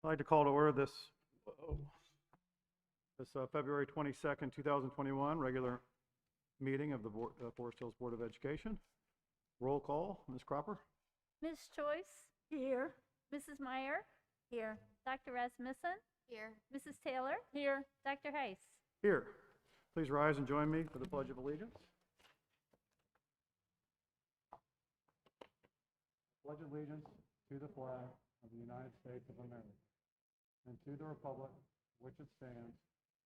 I'd like to call to order this February 22nd, 2021 regular meeting of the Forest Hills Board of Education. Roll call, Ms. Cropper. Ms. Choice? Here. Mrs. Meyer? Here. Dr. Rasmussen? Here. Mrs. Taylor? Here. Dr. Heiss? Here. Please rise and join me for the Pledge of Allegiance. Pledge allegiance to the flag of the United States of America and to the republic which it stands,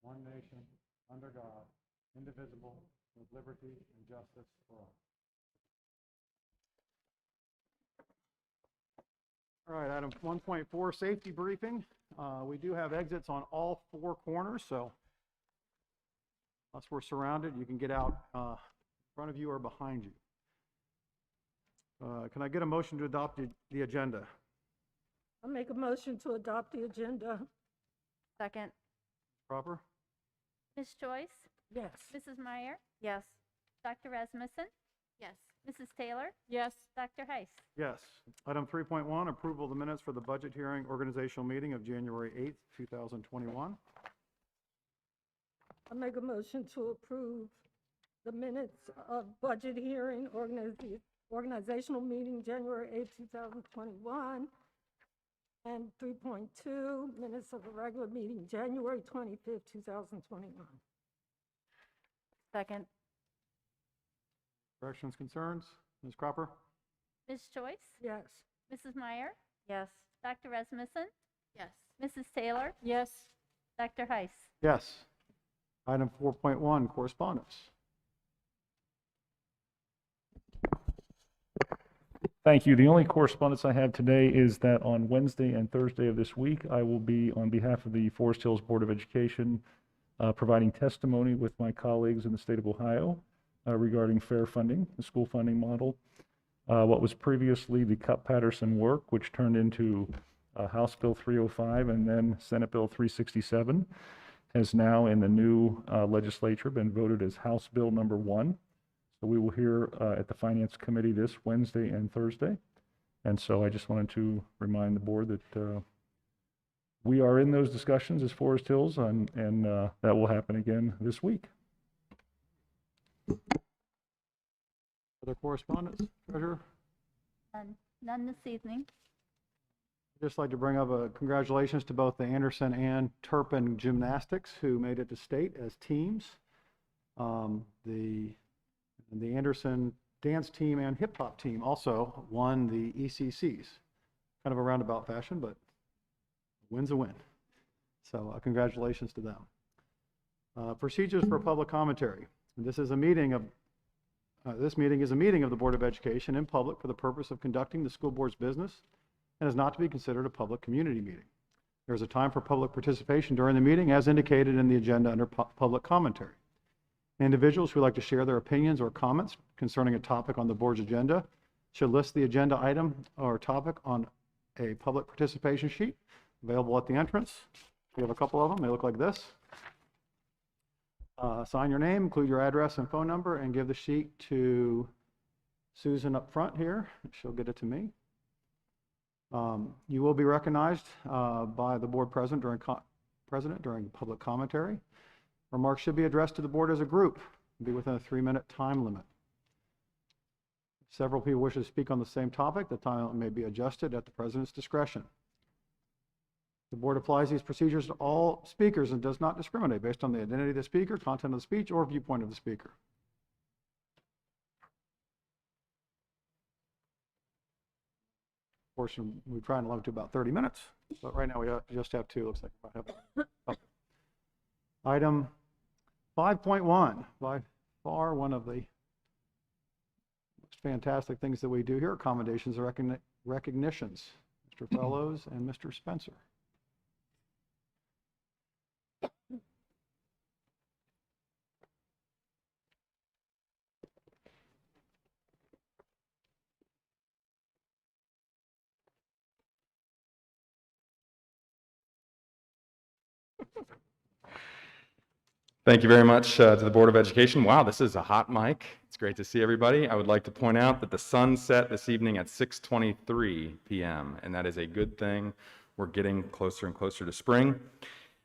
one nation, under God, indivisible, with liberty and justice for all. All right, item 1.4, safety briefing. We do have exits on all four corners, so unless we're surrounded, you can get out in front of you or behind you. Can I get a motion to adopt the agenda? I'll make a motion to adopt the agenda. Second. Proper? Ms. Choice? Yes. Mrs. Meyer? Yes. Dr. Rasmussen? Yes. Mrs. Taylor? Yes. Dr. Heiss? Yes. Item 3.1, approval of the minutes for the budget hearing organizational meeting of January 8th, 2021. I'll make a motion to approve the minutes of budget hearing organizational meeting January 8, 2021. And 3.2, minutes of the regular meeting January 25th, 2021. Second. Corrections, concerns? Ms. Cropper? Ms. Choice? Yes. Mrs. Meyer? Yes. Dr. Rasmussen? Yes. Mrs. Taylor? Yes. Dr. Heiss? Yes. Item 4.1, correspondence. Thank you. The only correspondence I have today is that on Wednesday and Thursday of this week, I will be, on behalf of the Forest Hills Board of Education, providing testimony with my colleagues in the state of Ohio regarding fair funding, the school funding model. What was previously the Cup-Patterson work, which turned into House Bill 305 and then Senate Bill 367, has now in the new legislature been voted as House Bill number 1. So we will hear at the Finance Committee this Wednesday and Thursday. And so I just wanted to remind the board that we are in those discussions as Forest Hills, and that will happen again this week. Other correspondence, Treasurer? None this evening. I'd just like to bring up a congratulations to both the Anderson and Turpin gymnastics who made it to state as teams. The Anderson dance team and hip hop team also won the ECCs. Kind of a roundabout fashion, but a win's a win. So congratulations to them. Procedures for public commentary. This is a meeting of this meeting is a meeting of the Board of Education in public for the purpose of conducting the school board's business and is not to be considered a public community meeting. There is a time for public participation during the meeting as indicated in the agenda under public commentary. Individuals who would like to share their opinions or comments concerning a topic on the board's agenda should list the agenda item or topic on a public participation sheet available at the entrance. We have a couple of them. They look like this. Sign your name, include your address and phone number, and give the sheet to Susan up front here. She'll get it to me. You will be recognized by the board president during public commentary. Remarks should be addressed to the board as a group and be within a 3-minute time limit. If several people wish to speak on the same topic, the time limit may be adjusted at the president's discretion. The board applies these procedures to all speakers and does not discriminate based on the identity of the speaker, content of the speech, or viewpoint of the speaker. Of course, we try and limit to about 30 minutes, but right now we just have 2. Looks like we might have a couple. Item 5.1, by far one of the most fantastic things that we do here, accommodations and recognitions. Mr. Fellows and Mr. Spencer. Thank you very much to the Board of Education. Wow, this is a hot mic. It's great to see everybody. I would like to point out that the sun set this evening at 6:23 p.m., and that is a good thing. we're getting closer and closer to spring.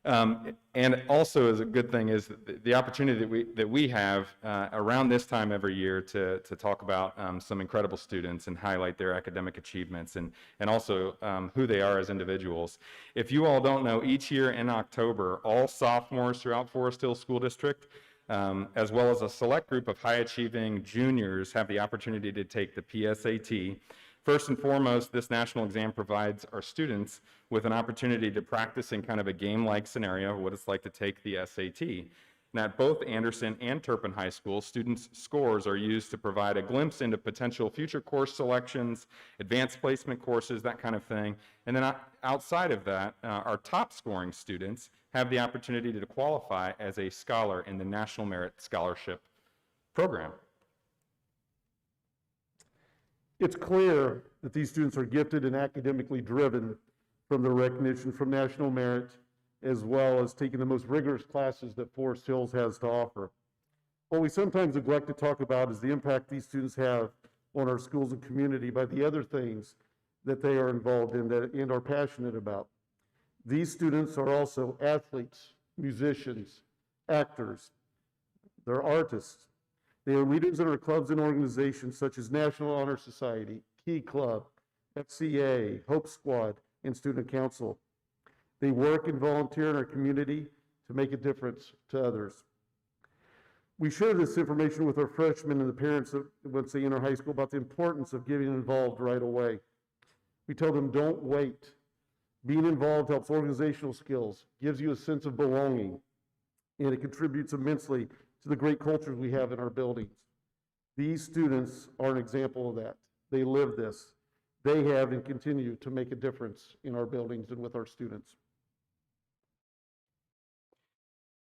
And also, as a good thing, is the opportunity that we have around this time every year to talk about some incredible students and highlight their academic achievements and also who they are as individuals. If you all don't know, each year in October, all sophomores throughout Forest Hill School District, as well as a select group of high-achieving juniors, have the opportunity to take the PSAT. First and foremost, this national exam provides our students with an opportunity to practice in kind of a game-like scenario, what it's like to take the SAT. Now, at both Anderson and Turpin High School, students' scores are used to provide a glimpse into potential future course selections, advanced placement courses, that kind of thing. And then outside of that, our top-scoring students have the opportunity to qualify as a scholar in the National Merit Scholarship Program. It's clear that these students are gifted and academically driven from the recognition from National Merit, as well as taking the most rigorous classes that Forest Hills has to offer. What we sometimes neglect to talk about is the impact these students have on our schools and community by the other things that they are involved in and are passionate about. These students are also athletes, musicians, actors, they're artists. They are leaders in our clubs and organizations such as National Honor Society, Key Club, FCA, Hope Squad, and Student Council. They work and volunteer in our community to make a difference to others. We share this information with our freshmen and the parents once they enter high school about the importance of getting involved right away. We tell them, don't wait. Being involved helps organizational skills, gives you a sense of belonging, and it contributes immensely to the great cultures we have in our buildings. These students are an example of that. They live this. They have and continue to make a difference in our buildings and with our students.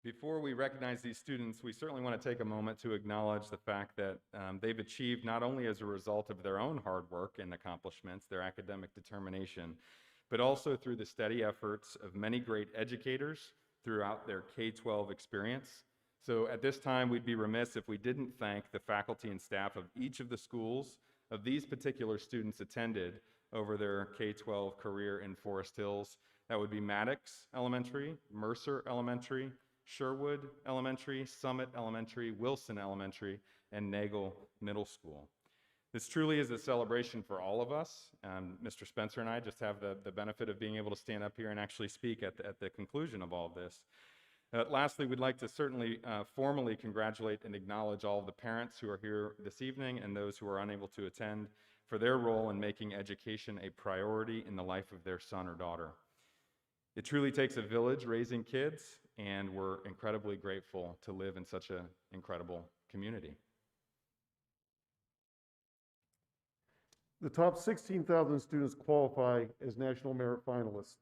Before we recognize these students, we certainly want to take a moment to acknowledge the fact that they've achieved not only as a result of their own hard work and accomplishments, their academic determination, but also through the steady efforts of many great educators throughout their K-12 experience. So at this time, we'd be remiss if we didn't thank the faculty and staff of each of the schools of these particular students attended over their K-12 career in Forest Hills. That would be Maddox Elementary, Mercer Elementary, Sherwood Elementary, Summit Elementary, Wilson Elementary, and Nagel Middle School. This truly is a celebration for all of us. Mr. Spencer and I just have the benefit of being able to stand up here and actually speak at the conclusion of all of this. Lastly, we'd like to certainly formally congratulate and acknowledge all of the parents who are here this evening and those who are unable to attend for their role in making education a priority in the life of their son or daughter. It truly takes a village raising kids, and we're incredibly grateful to live in such an incredible community. The top 16,000 students qualify as National Merit finalists,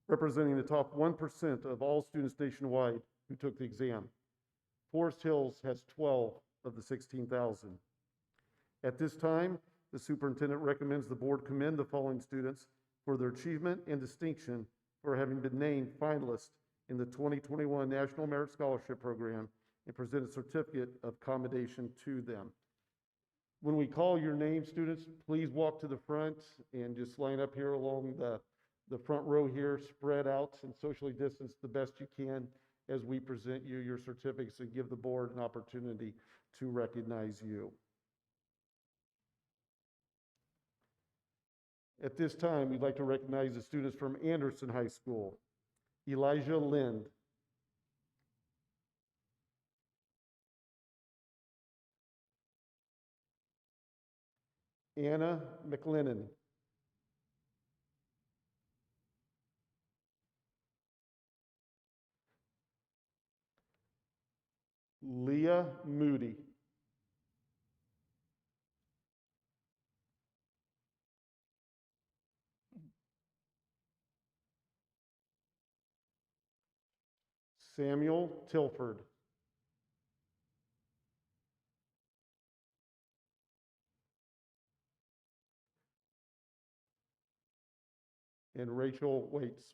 representing the top 1% of all students nationwide who took the exam. Forest Hills has 12 of the 16,000. At this time, the superintendent recommends the board commend the following students for their achievement and distinction for having been named finalists in the 2021 National Merit Scholarship Program and present a certificate of commendation to them. When we call your name, students, please walk to the front and just line up here along the front row here, spread out and socially distance the best you can as we present you your certificates and give the board an opportunity to recognize you. At this time, we'd like to recognize the students from Anderson High School. Elijah Lind. Anna McLennan. Leah Moody. Samuel Tilford. And Rachel Waits.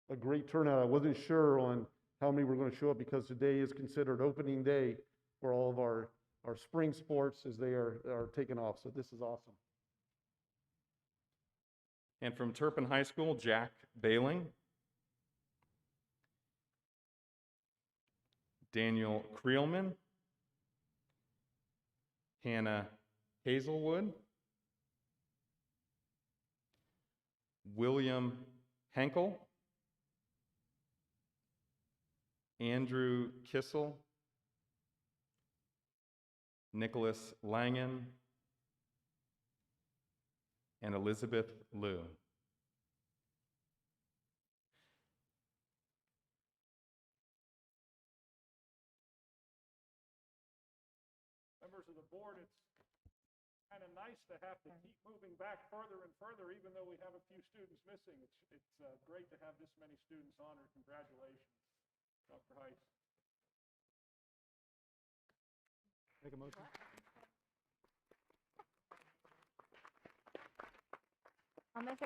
A great turnout. I wasn't sure on how many were going to show up because today is considered opening day for all of our spring sports as they are taking off. So this is awesome. And from Turpin High School, Jack Bailing, Daniel Creelman, Hannah Hazelwood, William Henkel, Andrew Kissel, Nicholas Langen, and Elizabeth Liu. Members of the board, it's kind of nice to have to keep moving back further and further, even though we have a few students missing. It's great to have this many students honored. Congratulations, Dr. Heiss. Make a motion. I'll make a,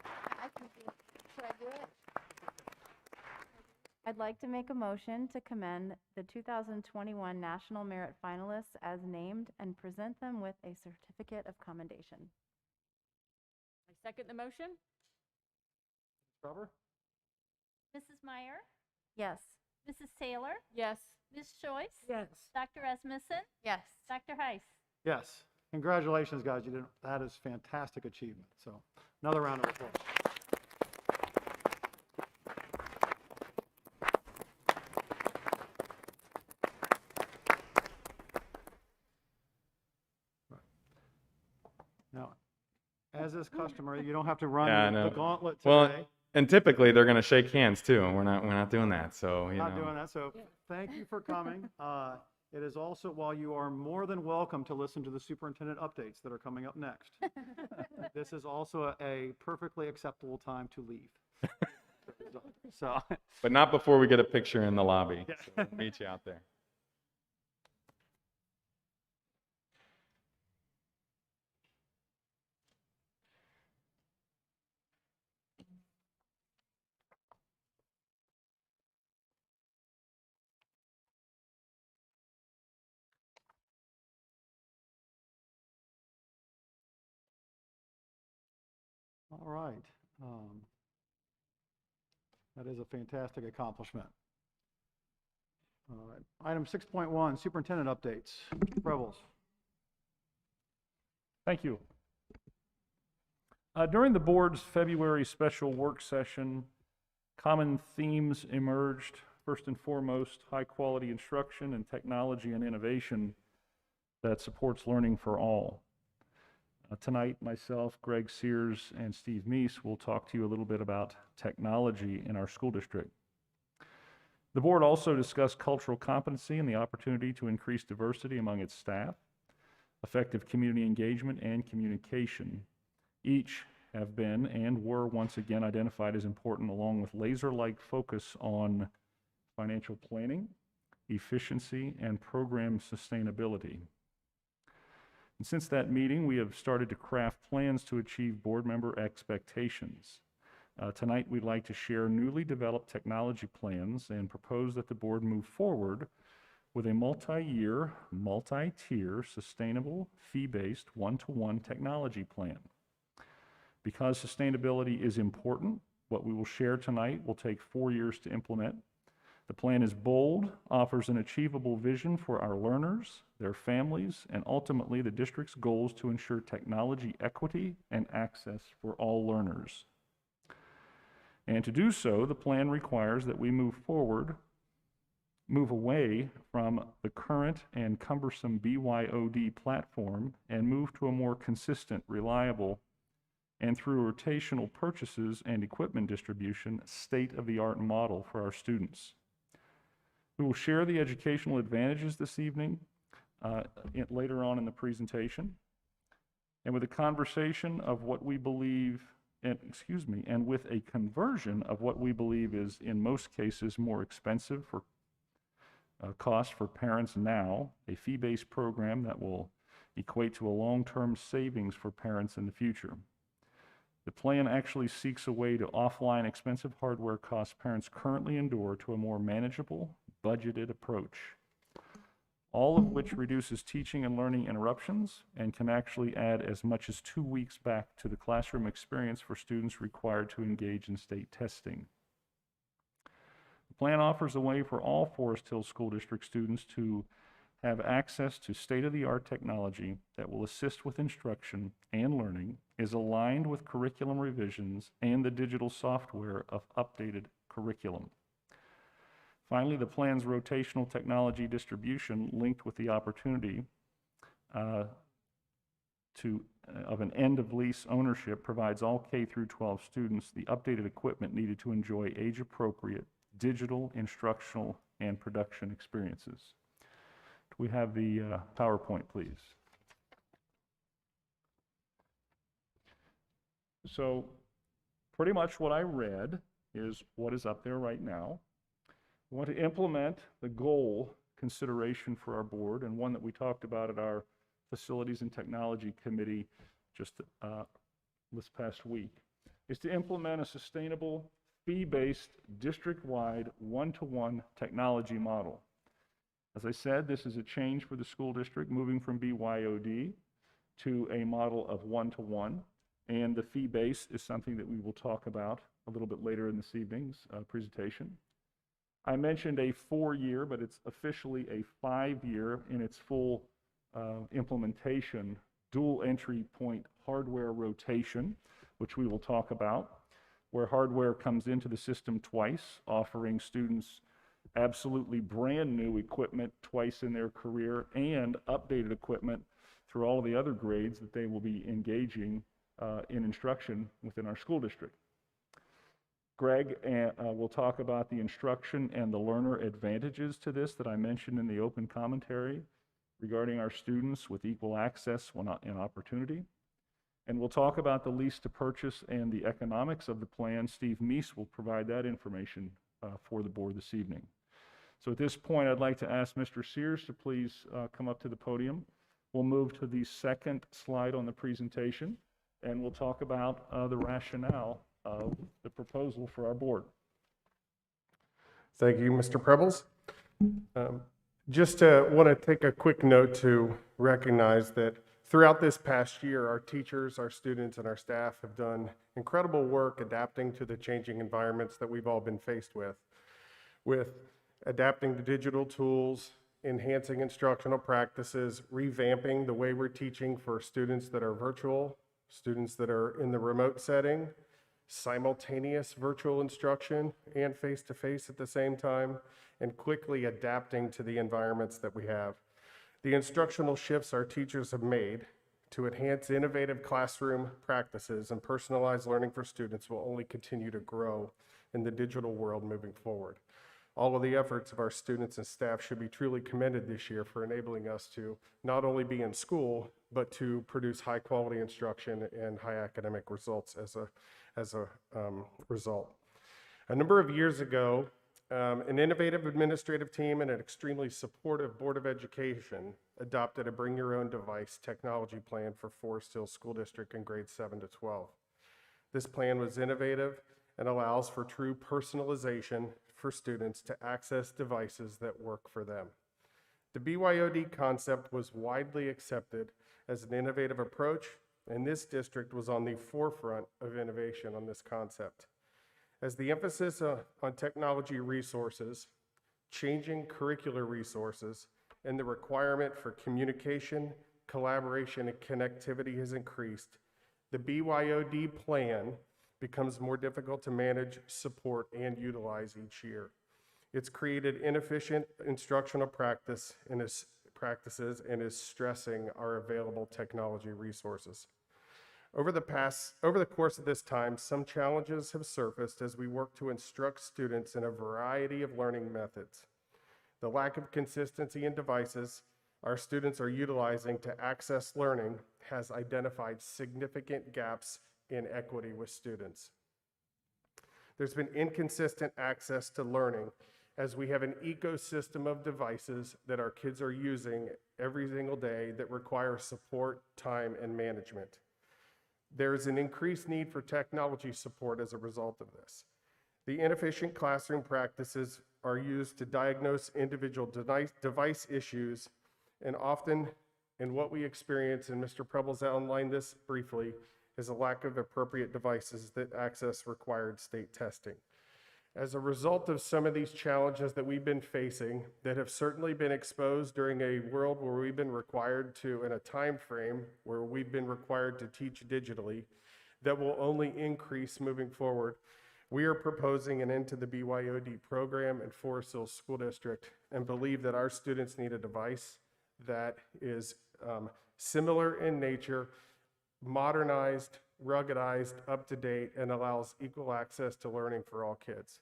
I can do, should I do it? I'd like to make a motion to commend the 2021 National Merit finalists as named and present them with a certificate of commendation. I second the motion. Robert? Mrs. Meyer, Yes. Mrs. Taylor, Yes. Ms. Joyce, Yes. Dr. Rasmussen, Yes. Dr. Heiss. Yes. Congratulations, guys. You did, that is fantastic achievement. So another round of applause. Now, as is customary, you don't have to Yeah, I run the know. gauntlet Well, today. and typically they're going to shake hands too. We're not doing that. So you Not know. doing that, so thank you for coming. It is also, while you are more than welcome to listen to the superintendent updates that are coming up next, this is also a perfectly acceptable time to leave. So, But not before we get a picture in the lobby. Yeah. So we'll meet you out there. all right. That is a fantastic accomplishment. All right. Item 6.1, superintendent updates. Mr. Prebles. Thank you. During the board's February special work session, common themes emerged. First and foremost, high-quality instruction and technology and innovation that supports learning for all. Tonight, myself, Greg Sears, and Steve Meese will talk to you a little bit about technology in our school district. The board also discussed cultural competency and the opportunity to increase diversity among its staff, effective community engagement, and communication. Each have been and were once again identified as important, along with laser-like focus on financial planning, efficiency, and program sustainability. And since that meeting, we have started to craft plans to achieve board member expectations. Tonight, we'd like to share newly developed technology plans and propose that the board move forward with a multi-year, multi-tier, sustainable, fee-based, one-to-one technology plan. Because sustainability is important, what we will share tonight will take 4 years to implement. The plan is bold, offers an achievable vision for our learners, their families, and ultimately the district's goals to ensure technology equity and access for all learners. And to do so, the plan requires that we move away from the current and cumbersome BYOD platform and move to a more consistent, reliable, and through rotational purchases and equipment distribution, state-of-the-art model for our students. We will share the educational advantages this evening, later on in the presentation, and with a conversation of what we believe, and with a conversion of what we believe is, in most cases, more expensive for cost for parents now, a fee-based program that will equate to a long-term savings for parents in the future. The plan actually seeks a way to offline expensive hardware costs parents currently endure to a more manageable, budgeted approach. all of which reduces teaching and learning interruptions and can actually add as much as 2 weeks back to the classroom experience for students required to engage in state testing. The plan offers a way for all Forest Hills School District students to have access to state-of-the-art technology that will assist with instruction and learning, is aligned with curriculum revisions and the digital software of updated curriculum. Finally, the plan's rotational technology distribution linked with the opportunity of an end-of-lease ownership provides all K through 12 students the updated equipment needed to enjoy age-appropriate digital, instructional, and production experiences. Do we have the PowerPoint, please? So pretty much what I read is what is up there right now. We want to implement the goal consideration for our board, and one that we talked about at our Facilities and Technology Committee just this past week, is to implement a sustainable, fee-based, district-wide, one-to-one technology model. As I said, this is a change for the school district, moving from BYOD to a model of one-to-one, and the fee base is something that we will talk about a little bit later in this evening's presentation. I mentioned a 4-year, but it's officially a 5-year in its full implementation, dual entry point hardware rotation, which we will talk about, where hardware comes into the system twice, offering students absolutely brand new equipment twice in their career and updated equipment through all of the other grades that they will be engaging in instruction within our school district. Greg will talk about the instruction and the learner advantages to this that I mentioned in the open commentary regarding our students with equal access and opportunity. And we'll talk about the lease to purchase and the economics of the plan. Steve Meese will provide that information for the board this evening. So at this point, I'd like to ask Mr. Sears to please come up to the podium. We'll move to the second slide on the presentation, and we'll talk about the rationale of the proposal for our board. Thank you, Mr. Prebles. Just want to take a quick note to recognize that throughout this past year, our teachers, our students, and our staff have done incredible work adapting to the changing environments that we've all been faced with adapting to digital tools, enhancing instructional practices, revamping the way we're teaching for students that are virtual, students that are in the remote setting, simultaneous virtual instruction and face-to-face at the same time, and quickly adapting to the environments that we have. The instructional shifts our teachers have made to enhance innovative classroom practices and personalized learning for students will only continue to grow in the digital world moving forward. All of the efforts of our students and staff should be truly commended this year for enabling us to not only be in school, but to produce high quality instruction and high academic results as a result. A number of years ago, an innovative administrative team and an extremely supportive Board of Education adopted a bring your own device technology plan for Forest Hills School District in grades 7 to 12. This plan was innovative and allows for true personalization for students to access devices that work for them. The BYOD concept was widely accepted as an innovative approach, and this district was on the forefront of innovation on this concept. As the emphasis on technology resources, changing curricular resources, and the requirement for communication, collaboration, and connectivity has increased, the BYOD plan becomes more difficult to manage, support, and utilize each year. It's created inefficient instructional practices and is stressing our available technology resources. Over the course of this time, some challenges have surfaced as we work to instruct students in a variety of learning methods. The lack of consistency in devices our students are utilizing to access learning has identified significant gaps in equity with students. There's been inconsistent access to learning as we have an ecosystem of devices that our kids are using every single day that require support, time, and management. There is an increased need for technology support as a result of this. The inefficient classroom practices are used to diagnose individual device issues, and often, in what we experience, and Mr. Prebbles outlined this briefly, is a lack of appropriate devices that access required state testing. As a result of some of these challenges that we've been facing, that have certainly been exposed during a world where we've been required to, in a time frame where we've been required to teach digitally, that will only increase moving forward, we are proposing an end to the BYOD program in Forest Hills School District and believe that our students need a device that is similar in nature, modernized, ruggedized, up-to-date, and allows equal access to learning for all kids.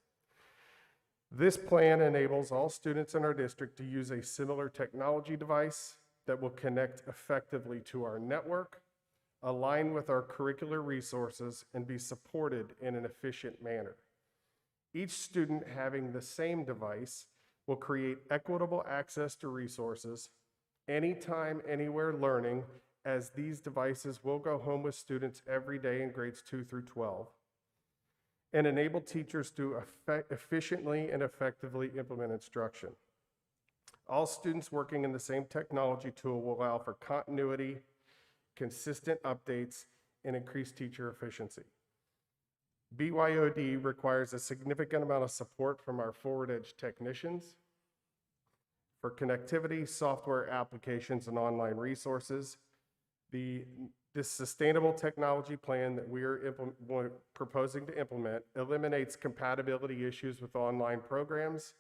This plan enables all students in our district to use a similar technology device that will connect effectively to our network, align with our curricular resources, and be supported in an efficient manner. Each student having the same device will create equitable access to resources, anytime, anywhere learning, as these devices will go home with students every day in grades 2 through 12, and enable teachers to efficiently and effectively implement instruction. All students working in the same technology tool will allow for continuity, consistent updates, and increased teacher efficiency. BYOD requires a significant amount of support from our forward edge technicians for connectivity, software applications, and online resources. This sustainable technology plan that we are proposing to implement eliminates compatibility issues with online programs,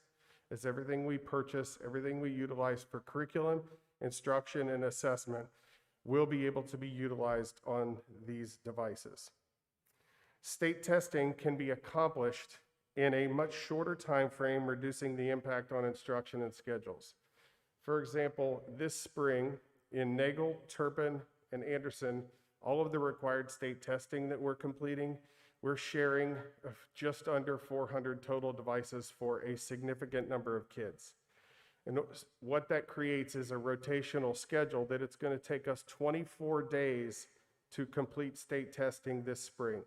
as everything we purchase, everything we utilize for curriculum, instruction, and assessment will be able to be utilized on these devices. State testing can be accomplished in a much shorter time frame, reducing the impact on instruction and schedules. For example, this spring in Nagel, Turpin, and Anderson, all of the required state testing that we're completing, we're sharing just under 400 total devices for a significant number of kids. And what that creates is a rotational schedule that it's going to take us 24 days to complete state testing this spring.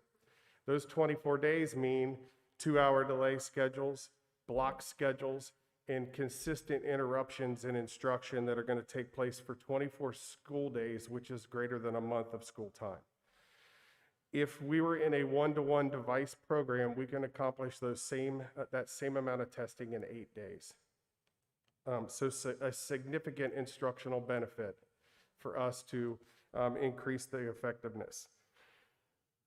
Those 24 days mean 2-hour delay schedules, block schedules, and consistent interruptions in instruction that are going to take place for 24 school days, which is greater than a month of school time. If we were in a one-to-one device program, we can accomplish that same amount of testing in 8 days. So a significant instructional benefit for us to increase the effectiveness.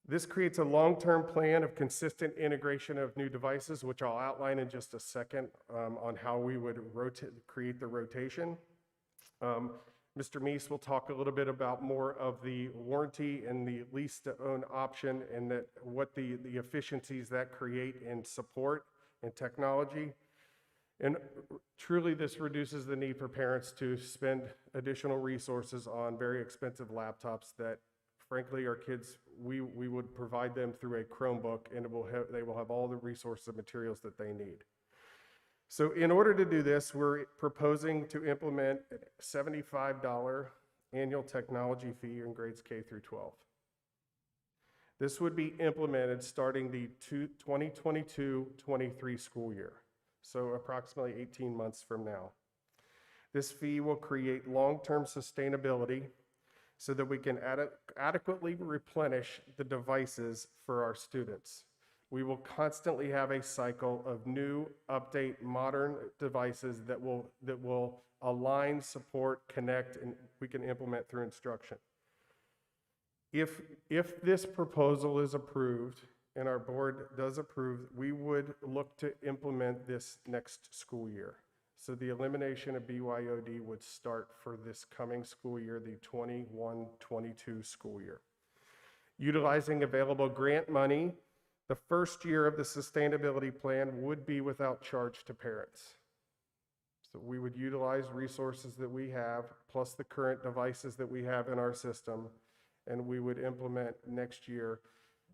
This creates a long-term plan of consistent integration of new devices, which I'll outline in just a second on how we would create the rotation. Mr. Meese will talk a little bit about more of the warranty and the lease-to-own option and what the efficiencies that create in support and technology. And truly, this reduces the need for parents to spend additional resources on very expensive laptops that, frankly, our kids, we would provide them through a Chromebook, and they will have all the resources and materials that they need. So in order to do this, we're proposing to implement a $75 annual technology fee in grades K through 12. This would be implemented starting the 2022-23 school year, so approximately 18 months from now. This fee will create long-term sustainability so that we can adequately replenish the devices for our students. We will constantly have a cycle of new, update, modern devices that will align, support, connect, and we can implement through instruction. If this proposal is approved and our board does approve, we would look to implement this next school year. So the elimination of BYOD would start for this coming school year, the 21-22 school year. Utilizing available grant money, the first year of the sustainability plan would be without charge to parents. So we would utilize resources that we have, plus the current devices that we have in our system, and we would implement next year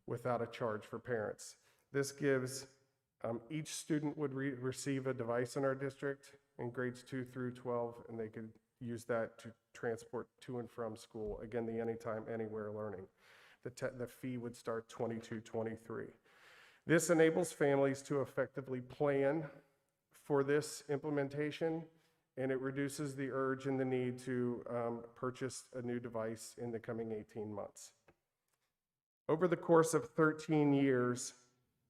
without a charge for parents. This gives each student would receive a device in our district in grades 2 through 12, and they could use that to transport to and from school. Again, the anytime, anywhere learning. The fee would start 22-23. This enables families to effectively plan for this implementation, and it reduces the urge and the need to purchase a new device in the coming 18 months. Over the course of 13 years,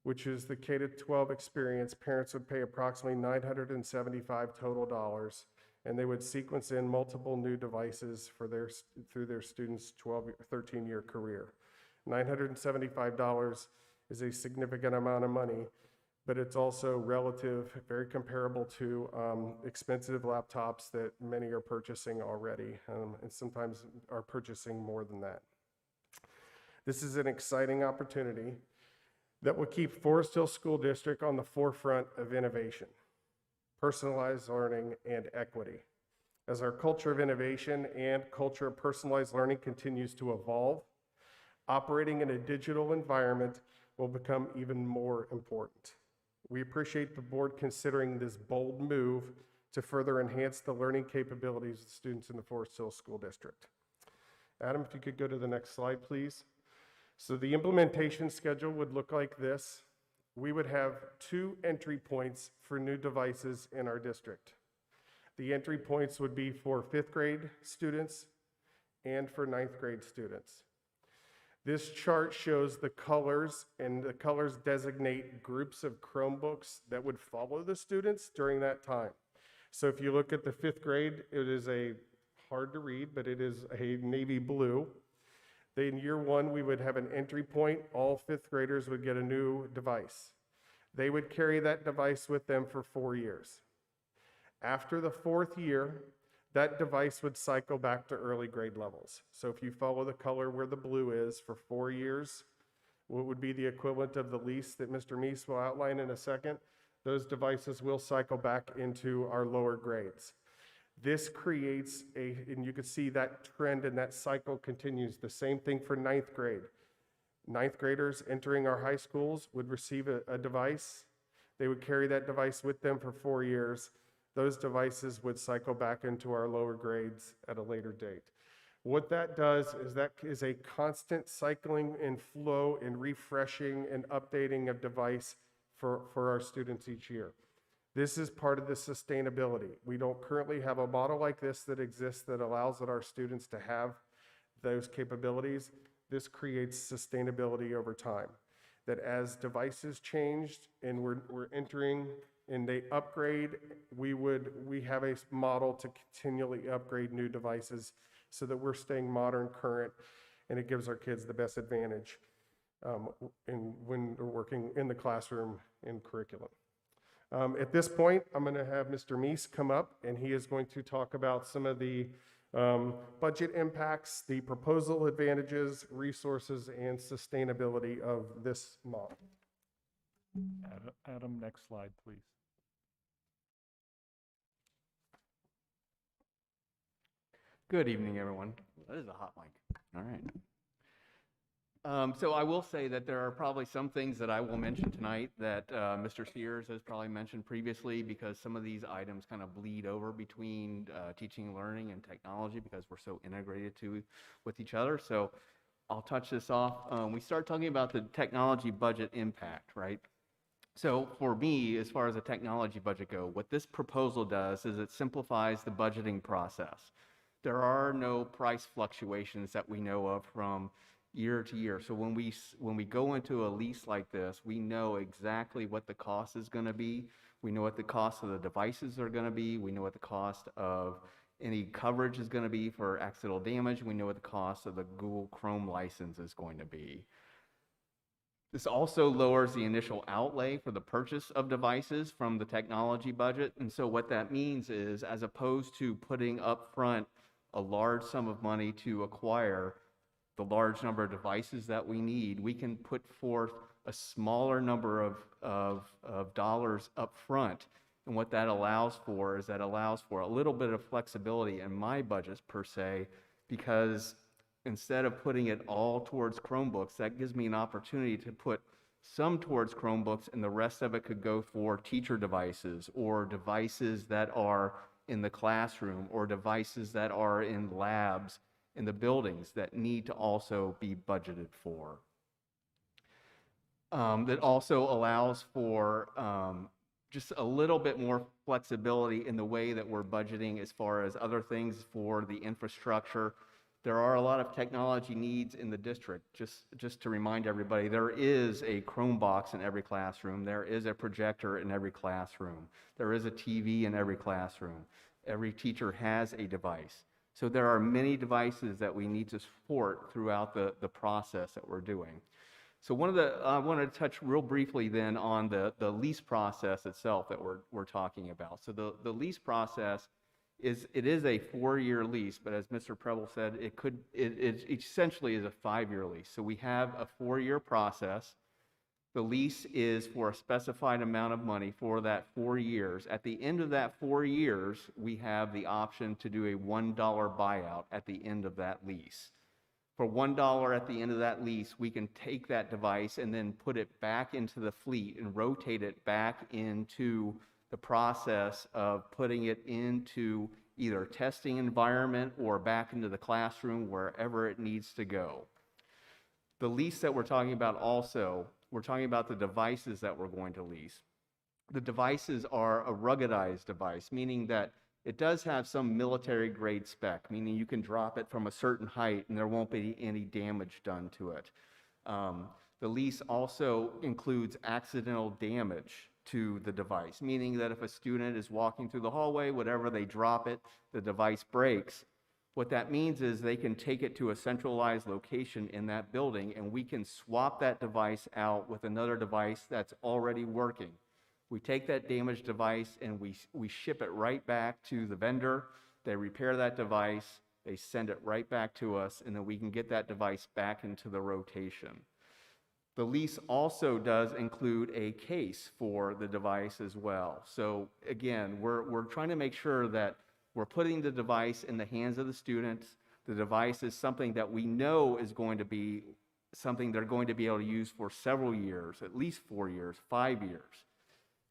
which is the K-12 experience, parents would pay approximately $975 total, and they would sequence in multiple new devices for through their students' 13-year career. $975 is a significant amount of money, but it's also relative, very comparable to expensive laptops that many are purchasing already, and sometimes are purchasing more than that. This is an exciting opportunity that will keep Forest Hill School District on the forefront of innovation, personalized learning, and equity. As our culture of innovation and culture of personalized learning continues to evolve, operating in a digital environment will become even more important. We appreciate the board considering this bold move to further enhance the learning capabilities of students in the Forest Hill School District. Adam, if you could go to the next slide, please. So the implementation schedule would look like this. We would have 2 entry points for new devices in our district. The entry points would be for 5th grade students and for 9th grade students. This chart shows the colors, and the colors designate groups of Chromebooks that would follow the students during that time. So if you look at the 5th grade, it is hard to read, but it is a navy blue. In year 1, we would have an entry point. All 5th graders would get a new device. They would carry that device with them for 4 years. After the 4th year, that device would cycle back to early grade levels. So if you follow the color where the blue is for 4 years, what would be the equivalent of the lease that Mr. Meese will outline in a second, those devices will cycle back into our lower grades. This creates and you can see that trend and that cycle continues. The same thing for 9th grade. 9th graders entering our high schools would receive a device. They would carry that device with them for 4 years. Those devices would cycle back into our lower grades at a later date. What that does is that is a constant cycling and flow and refreshing and updating of device for our students each year. This is part of the sustainability. We don't currently have a model like this that exists that allows our students to have those capabilities. This creates sustainability over time. That as devices changed and we're entering and they upgrade, we have a model to continually upgrade new devices so that we're staying modern, current, and it gives our kids the best advantage when they're working in the classroom in curriculum. At this point, I'm going to have Mr. Meese come up, and he is going to talk about some of the budget impacts, the proposal advantages, resources, and sustainability of this model. Adam, next slide, please. Good evening, everyone. That is a hot mic. All right. So I will say that there are probably some things that I will mention tonight that Mr. Sears has probably mentioned previously, because some of these items kind of bleed over between teaching and learning and technology because we're so integrated with each other. So I'll touch this off. We start talking about the technology budget impact, right? So for me, as far as the technology budget go, what this proposal does is it simplifies the budgeting process. There are no price fluctuations that we know of from year to year. So when we go into a lease like this, we know exactly what the cost is going to be. We know what the cost of the devices are going to be. We know what the cost of any coverage is going to be for accidental damage. We know what the cost of the Google Chrome license is going to be. This also lowers the initial outlay for the purchase of devices from the technology budget. And so what that means is, as opposed to putting up front a large sum of money to acquire the large number of devices that we need, we can put forth a smaller number of dollars up front. And what that allows for is that allows for a little bit of flexibility in my budgets per se, because instead of putting it all towards Chromebooks, that gives me an opportunity to put some towards Chromebooks, and the rest of it could go for teacher devices or devices that are in the classroom or devices that are in labs in the buildings that need to also be budgeted for. That also allows for just a little bit more flexibility in the way that we're budgeting as far as other things for the infrastructure. There are a lot of technology needs in the district. Just to remind everybody, there is a Chromebox in every classroom. There is a projector in every classroom. There is a TV in every classroom. Every teacher has a device. So there are many devices that we need to support throughout the process that we're doing. So I want to touch real briefly then on the lease process itself that we're talking about. So the lease process is a 4-year lease, but as Mr. Preble said, it essentially is a 5-year lease. So we have a 4-year process. The lease is for a specified amount of money for that 4 years. At the end of that 4 years, we have the option to do a $1 buyout at the end of that lease. For $1 at the end of that lease, we can take that device and then put it back into the fleet and rotate it back into the process of putting it into either a testing environment or back into the classroom, wherever it needs to go. The lease that we're talking about also, we're talking about the devices that we're going to lease. The devices are a ruggedized device, meaning that it does have some military grade spec, meaning you can drop it from a certain height and there won't be any damage done to it. The lease also includes accidental damage to the device, meaning that if a student is walking through the hallway, whatever, they drop it, the device breaks. What that means is they can take it to a centralized location in that building and we can swap that device out with another device that's already working. We take that damaged device and we ship it right back to the vendor. They repair that device, they send it right back to us, and then we can get that device back into the rotation. The lease also does include a case for the device as well. So again, we're trying to make sure that we're putting the device in the hands of the students. The device is something that we know is going to be something they're going to be able to use for several years, at least 4 years, 5 years.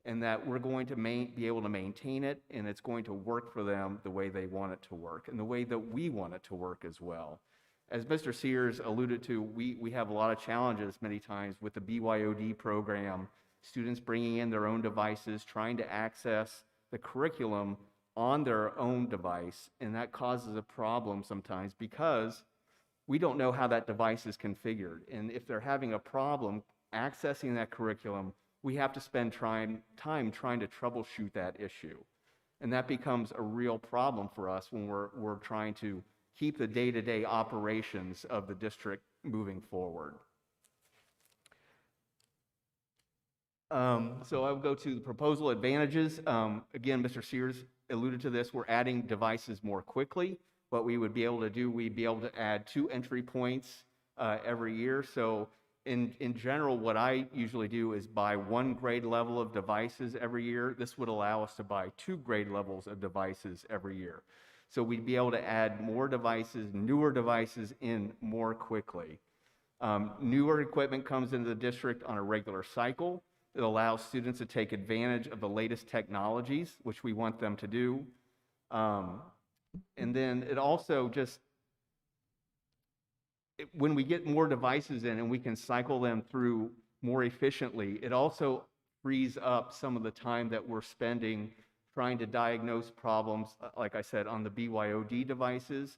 And that we're going to be able to maintain it, and it's going to work for them the way they want it to work, and the way that we want it to work as well. As Mr. Sears alluded to, we have a lot of challenges many times with the BYOD program, students bringing in their own devices, trying to access the curriculum on their own device, and that causes a problem sometimes because we don't know how that device is configured. And if they're having a problem accessing that curriculum, we have to spend time trying to troubleshoot that issue. And that becomes a real problem for us when we're trying to keep the day-to-day operations of the district moving forward. So I'll go to the proposal advantages. Again, Mr. Sears alluded to this. We're adding devices more quickly. What we would be able to do, we'd be able to add 2 entry points every year. So in general, what I usually do is buy 1 grade level of devices every year. This would allow us to buy 2 grade levels of devices every year. So we'd be able to add more devices, newer devices in more quickly. Newer equipment comes into the district on a regular cycle. It allows students to take advantage of the latest technologies, which we want them to do. And then it also just, when we get more devices in and we can cycle them through more efficiently, it also frees up some of the time that we're spending trying to diagnose problems, like I said, on the BYOD devices,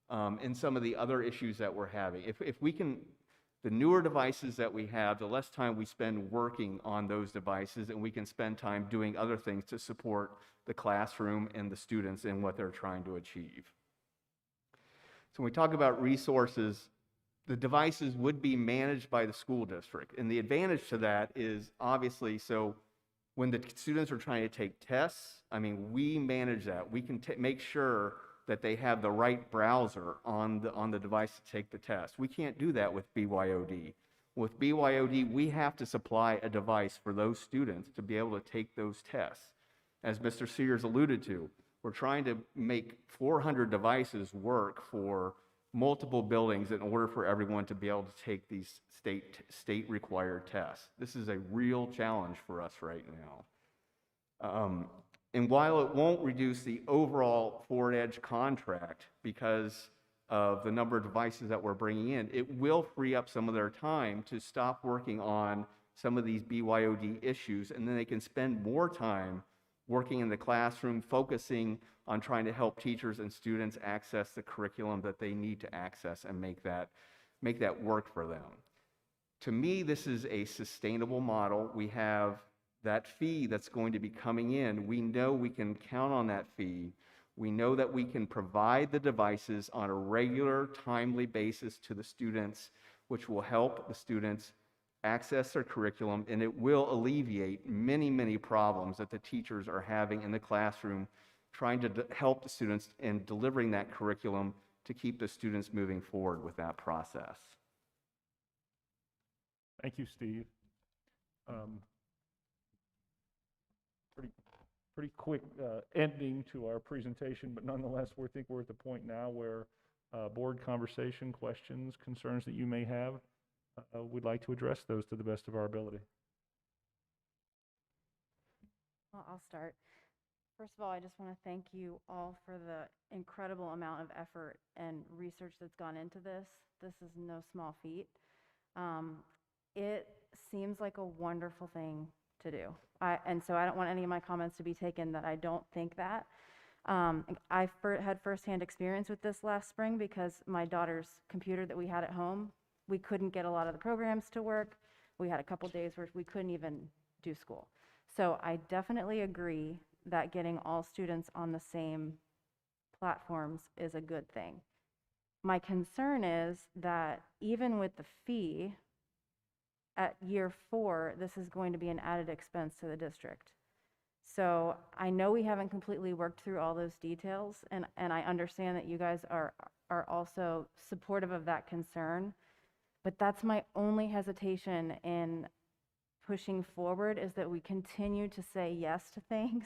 and some of the other issues that we're having. If we can, the newer devices that we have, the less time we spend working on those devices, and we can spend time doing other things to support the classroom and the students in what they're trying to achieve. So when we talk about resources, the devices would be managed by the school district. And the advantage to that is obviously, so when the students are trying to take tests, I mean, we manage that. We can make sure that they have the right browser on the device to take the test. We can't do that with BYOD. With BYOD, we have to supply a device for those students to be able to take those tests. As Mr. Sears alluded to, we're trying to make 400 devices work for multiple buildings in order for everyone to be able to take these state required tests. This is a real challenge for us right now. And while it won't reduce the overall Forward Edge contract because of the number of devices that we're bringing in, it will free up some of their time to stop working on some of these BYOD issues, and then they can spend more time working in the classroom, focusing on trying to help teachers and students access the curriculum that they need to access and make that work for them. To me, this is a sustainable model. We have that fee that's going to be coming in. We know we can count on that fee. We know that we can provide the devices on a regular, timely basis to the students, which will help the students access their curriculum, and it will alleviate many, many problems that the teachers are having in the classroom, trying to help the students in delivering that curriculum to keep the students moving forward with that process. Thank you, Steve. Pretty quick ending to our presentation, but nonetheless, we think we're at the point now where board conversation, questions, concerns that you may have, we'd like to address those to the best of our ability. Well, I'll start. First of all, I just want to thank you all for the incredible amount of effort and research that's gone into this. This is no small feat. It seems like a wonderful thing to do. And so I don't want any of my comments to be taken that I don't think that. I had firsthand experience with this last spring because my daughter's computer that we had at home, we couldn't get a lot of the programs to work. We had a couple days where we couldn't even do school. So I definitely agree that getting all students on the same platforms is a good thing. My concern is that even with the fee, at year 4, this is going to be an added expense to the district. So I know we haven't completely worked through all those details, and I understand that you guys are also supportive of that concern, but that's my only hesitation in pushing forward, is that we continue to say yes to things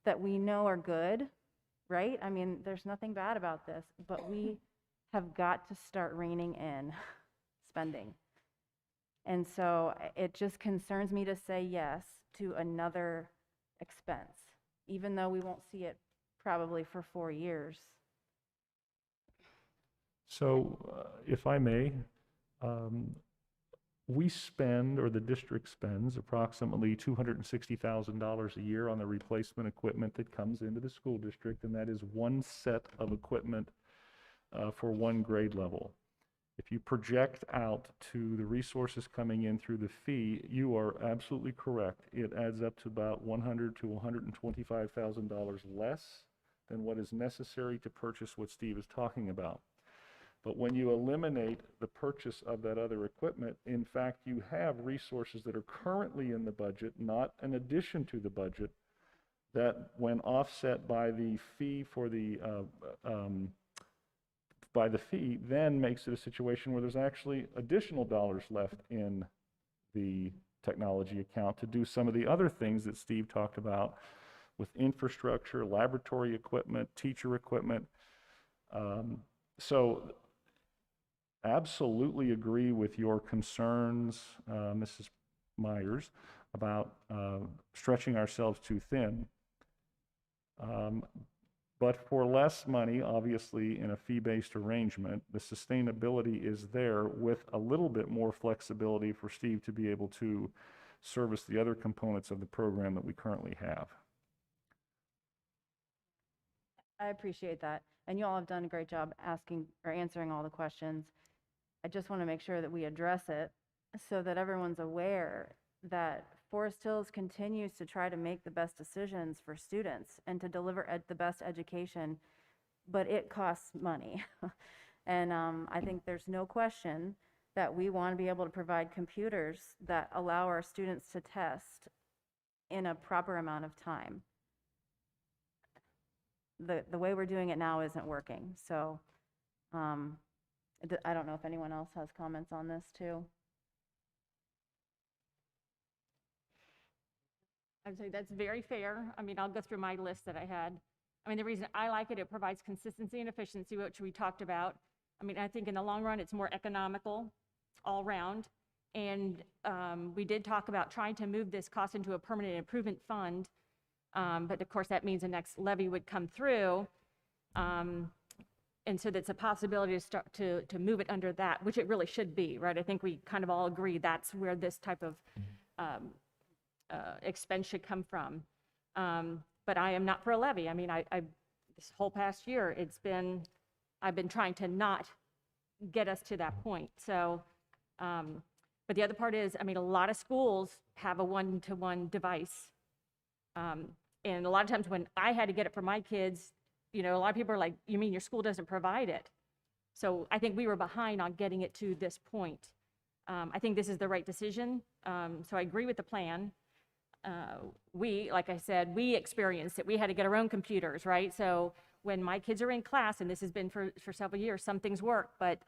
that we know are good, right? I mean, there's nothing bad about this, but we have got to start reining in spending. And so it just concerns me to say yes to another expense, even though we won't see it probably for 4 years. So if I may, we spend, or the district spends, approximately $260,000 a year on the replacement equipment that comes into the school district, and that is one set of equipment for one grade level. If you project out to the resources coming in through the fee, you are absolutely correct. It adds up to about $100,000 to $125,000 less than what is necessary to purchase what Steve is talking about. But when you eliminate the purchase of that other equipment, in fact, you have resources that are currently in the budget, not an addition to the budget, that when offset by the fee for the then makes it a situation where there's actually additional dollars left in the technology account to do some of the other things that Steve talked about with infrastructure, laboratory equipment, teacher equipment. So absolutely agree with your concerns, Mrs. Myers, about stretching ourselves too thin. But for less money, obviously, in a fee-based arrangement, the sustainability is there with a little bit more flexibility for Steve to be able to service the other components of the program that we currently have. I appreciate that. And you all have done a great job asking or answering all the questions. I just want to make sure that we address it so that everyone's aware that Forest Hills continues to try to make the best decisions for students and to deliver the best education, but it costs money. And I think there's no question that we want to be able to provide computers that allow our students to test in a proper amount of time. The way we're doing it now isn't working. So I don't know if anyone else has comments on this too. I would say that's very fair. I mean, I'll go through my list that I had. I mean, the reason I like it, it provides consistency and efficiency, which we talked about. I mean, I think in the long run, it's more economical all around. And we did talk about trying to move this cost into a permanent improvement fund. But of course, that means the next levy would come through. And so that's a possibility to start to move it under that, which it really should be, right? I think we kind of all agree that's where this type of expense should come from. But I am not for a levy. I mean, this whole past year, I've been trying to not get us to that point. So, but the other part is, I mean, a lot of schools have a one-to-one device. And a lot of times when I had to get it for my kids, you know, a lot of people are like, you mean your school doesn't provide it? So I think we were behind on getting it to this point. I think this is the right decision. So I agree with the plan. Like I said, we experienced it. We had to get our own computers, right? So when my kids are in class, and this has been for several years, some things work, but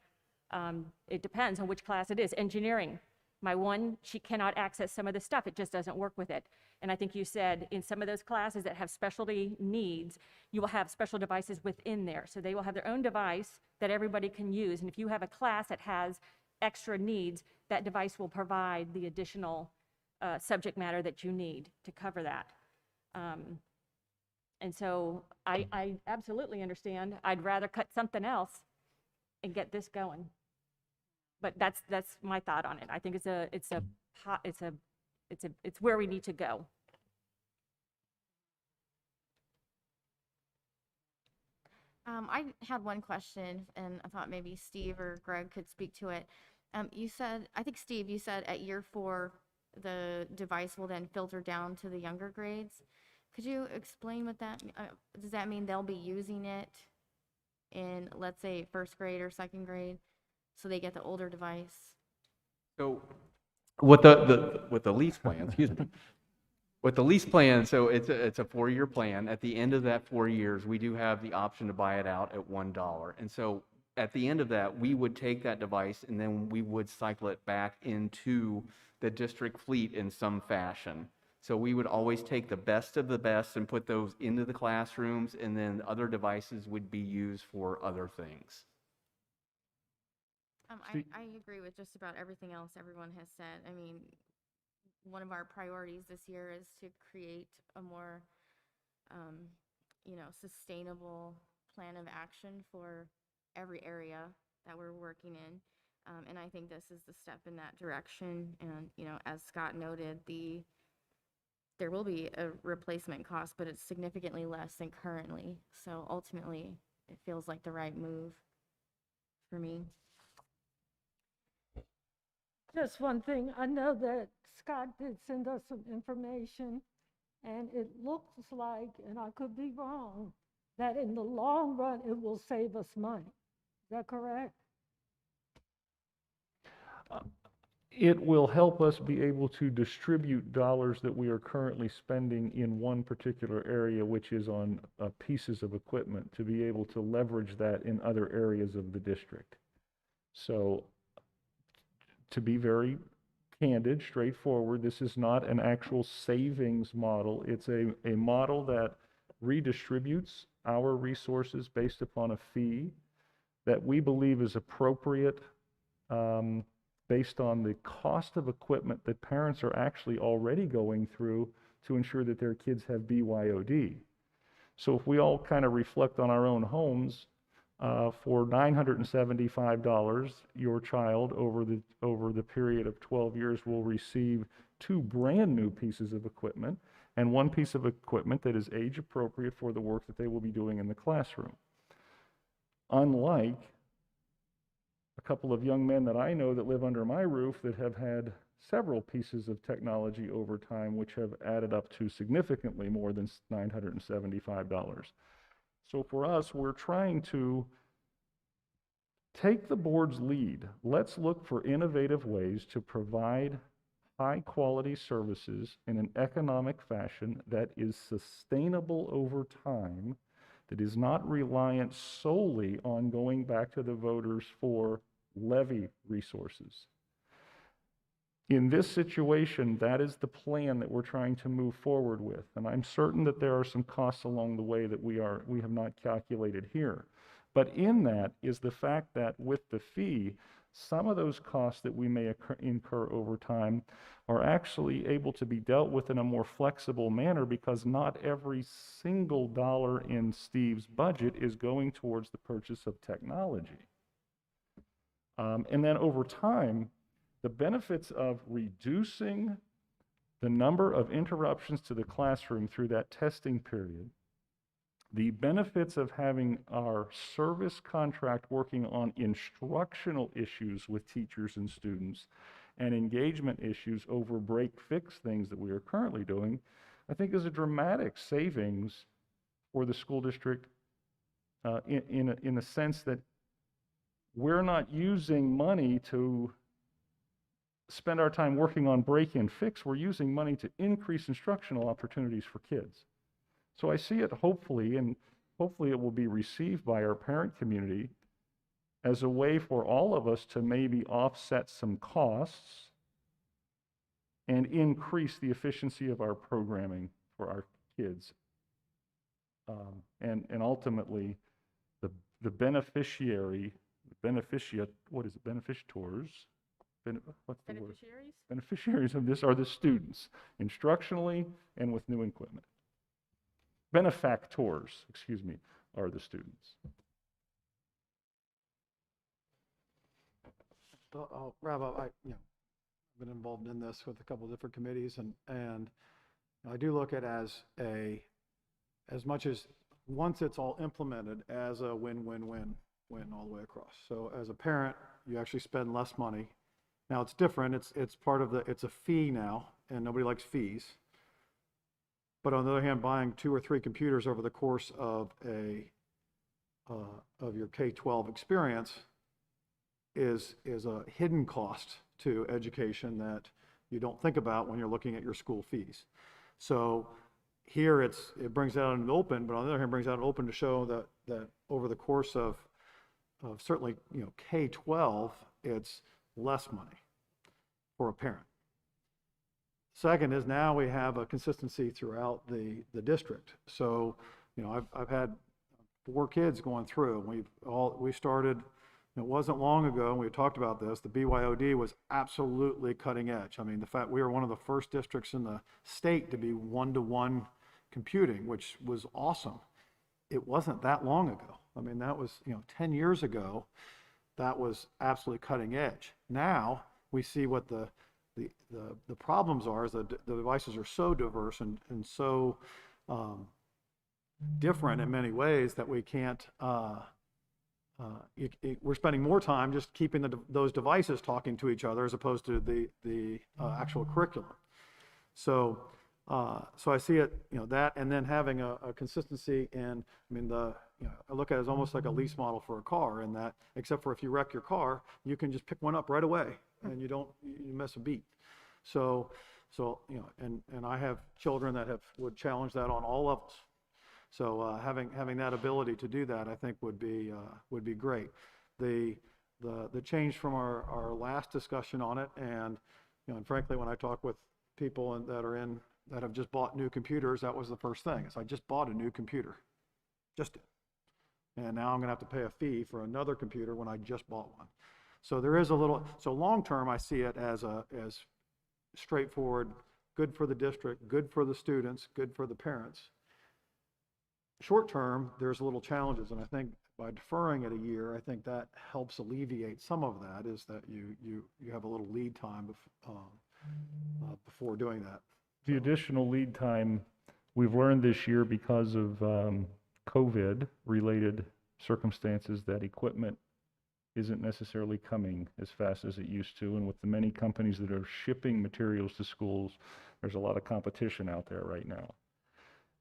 it depends on which class it is. Engineering, my one, she cannot access some of the stuff. It just doesn't work with it. And I think you said in some of those classes that have specialty needs, you will have special devices within there. So they will have their own device that everybody can use. And if you have a class that has extra needs, that device will provide the additional subject matter that you need to cover that. And so I absolutely understand. I'd rather cut something else and get this going. But that's my thought on it. I think it's where we need to go. I had one question, and I thought maybe Steve or Greg could speak to it. You said, I think Steve, you said at year 4, the device will then filter down to the younger grades. Could you explain what that, does that mean they'll be using it in, let's say, 1st grade or 2nd grade, so they get the older device? So with the lease plan, excuse me, with the lease plan, so it's a 4-year plan. At the end of that 4 years, we do have the option to buy it out at $1. And so at the end of that, we would take that device and then we would cycle it back into the district fleet in some fashion. So we would always take the best of the best and put those into the classrooms, and then other devices would be used for other things. I agree with just about everything else everyone has said. I mean, one of our priorities this year is to create a more, sustainable plan of action for every area that we're working in. And I think this is the step in that direction. And, as Scott noted, there will be a replacement cost, but it's significantly less than currently. So ultimately, it feels like the right move for me. Just one thing, I know that Scott did send us some information, and it looks like, and I could be wrong, that in the long run, it will save us money. Is that correct? It will help us be able to distribute dollars that we are currently spending in one particular area, which is on pieces of equipment, to be able to leverage that in other areas of the district. So, to be very candid, straightforward, this is not an actual savings model. It's a model that redistributes our resources based upon a fee that we believe is appropriate based on the cost of equipment that parents are actually already going through to ensure that their kids have BYOD. So if we all kind of reflect on our own homes, for $975, your child over the period of 12 years will receive 2 brand new pieces of equipment and 1 piece of equipment that is age appropriate for the work that they will be doing in the classroom. Unlike a couple of young men that I know that live under my roof that have had several pieces of technology over time, which have added up to significantly more than $975. So for us, we're trying to take the board's lead. Let's look for innovative ways to provide high-quality services in an economic fashion that is sustainable over time, that is not reliant solely on going back to the voters for levy resources. In this situation, that is the plan that we're trying to move forward with. And I'm certain that there are some costs along the way that we have not calculated here. But in that is the fact that with the fee, some of those costs that we may incur over time are actually able to be dealt with in a more flexible manner, because not every single dollar in Steve's budget is going towards the purchase of technology. And then over time, the benefits of reducing the number of interruptions to the classroom through that testing period, the benefits of having our service contract working on instructional issues with teachers and students, and engagement issues over break-fix things that we are currently doing, I think is a dramatic savings for the school district in the sense that we're not using money to spend our time working on break and fix. We're using money to increase instructional opportunities for kids. So I see it hopefully, and hopefully it will be received by our parent community as a way for all of us to maybe offset some costs and increase the efficiency of our programming for our kids. And ultimately, the beneficiary, what is it, beneficiators? What's the word? Beneficiaries? Beneficiaries of this are the students, instructionally and with new equipment. Benefactors, excuse me, are the students. So I'll wrap up. I've been involved in this with a couple of different committees, and I do look at it as much as once it's all implemented as a win-win-win all the way across. So as a parent, you actually spend less money. Now it's different. It's part of it's a fee now, and nobody likes fees. But on the other hand, buying 2 or 3 computers over the course of your K-12 experience is a hidden cost to education that you don't think about when you're looking at your school fees. So here it brings it out in the open, but on the other hand, brings out in the open to show that over the course of certainly K-12, it's less money for a parent. Second is now we have a consistency throughout the district. So I've had 4 kids going through. We started. It wasn't long ago, and we talked about this, the BYOD was absolutely cutting edge. I mean, the fact we were one of the first districts in the state to be one-to-one computing, which was awesome. It wasn't that long ago. I mean, that was 10 years ago. That was absolutely cutting edge. Now we see what the problems are, is that the devices are so diverse and so different in many ways that we can't. We're spending more time just keeping those devices talking to each other as opposed to the actual curriculum. So I see it, that, and then having a consistency in, I look at it as almost like a lease model for a car, in that, except for if you wreck your car, you can just pick one up right away and you miss a beat. So and I have children that would challenge that on all levels. So having that ability to do that, I think would be great. The change from our last discussion on it, and and frankly, when I talk with people that have just bought new computers, that was the first thing. Is I just bought a new computer, just did, and now I'm going to have to pay a fee for another computer when I just bought one. So there is a little. So long term, I see it as straightforward, good for the district, good for the students, good for the parents. Short term, there's a little challenges, and I think by deferring it a year, I think that helps alleviate some of that, is that you have a little lead time before doing that. The additional lead time we've learned this year because of COVID-related circumstances, that equipment isn't necessarily coming as fast as it used to, and with the many companies that are shipping materials to schools, there's a lot of competition out there right now.